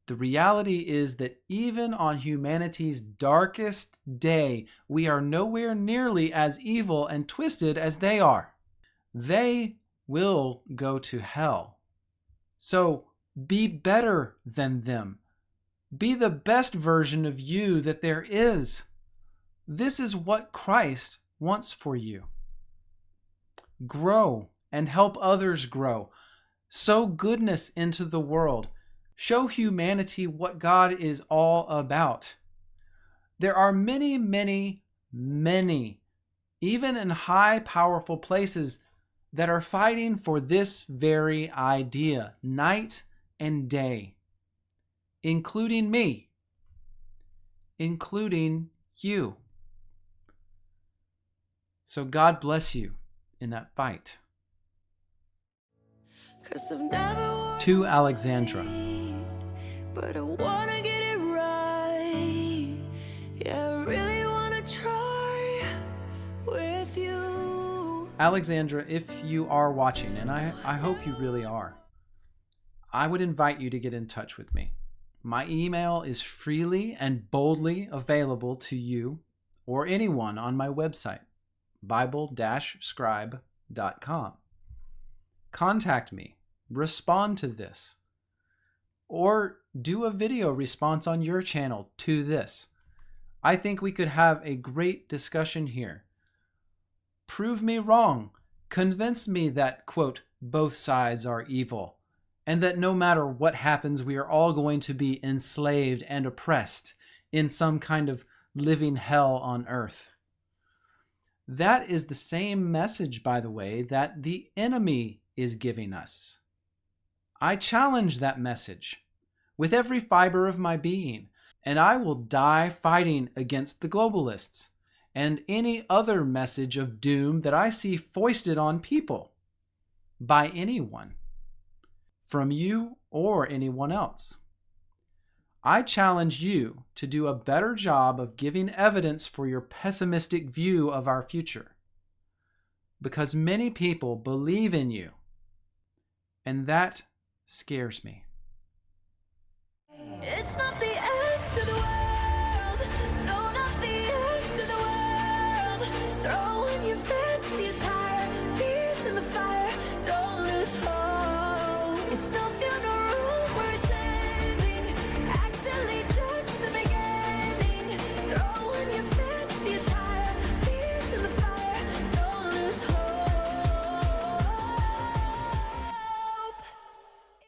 The reality is that even on humanity's darkest day, we are nowhere nearly as evil and twisted as they are. They will go to hell. So be better than them. Be the best version of you that there is. This is what Christ wants for you. Grow and help others grow. Sow goodness into the world. Show humanity what God is all about. There are many, many, many, even in high, powerful places, that are fighting for this very idea, night and day, including me, including you. So God bless you in that fight. To Alexandra. But I wanna get it right. Yeah, I really wanna try with you. Alexandra, if you are watching, and I hope you really are, I would invite you to get in touch with me. My email is freely and boldly available to you or anyone on my website, bible-scribe.com. Contact me, respond to this, or do a video response on your channel to this. I think we could have a great discussion here. Prove me wrong. Convince me that, quote, both sides are evil, and that no matter what happens, we are all going to be enslaved and oppressed in some kind of living hell on earth. That is the same message, by the way, that the enemy is giving us. I challenge that message with every fiber of my being, and I will die fighting against the globalists and any other message of doom that I see foisted on people by anyone, from you or anyone else. I challenge you to do a better job of giving evidence for your pessimistic view of our future, because many people believe in you, and that scares me.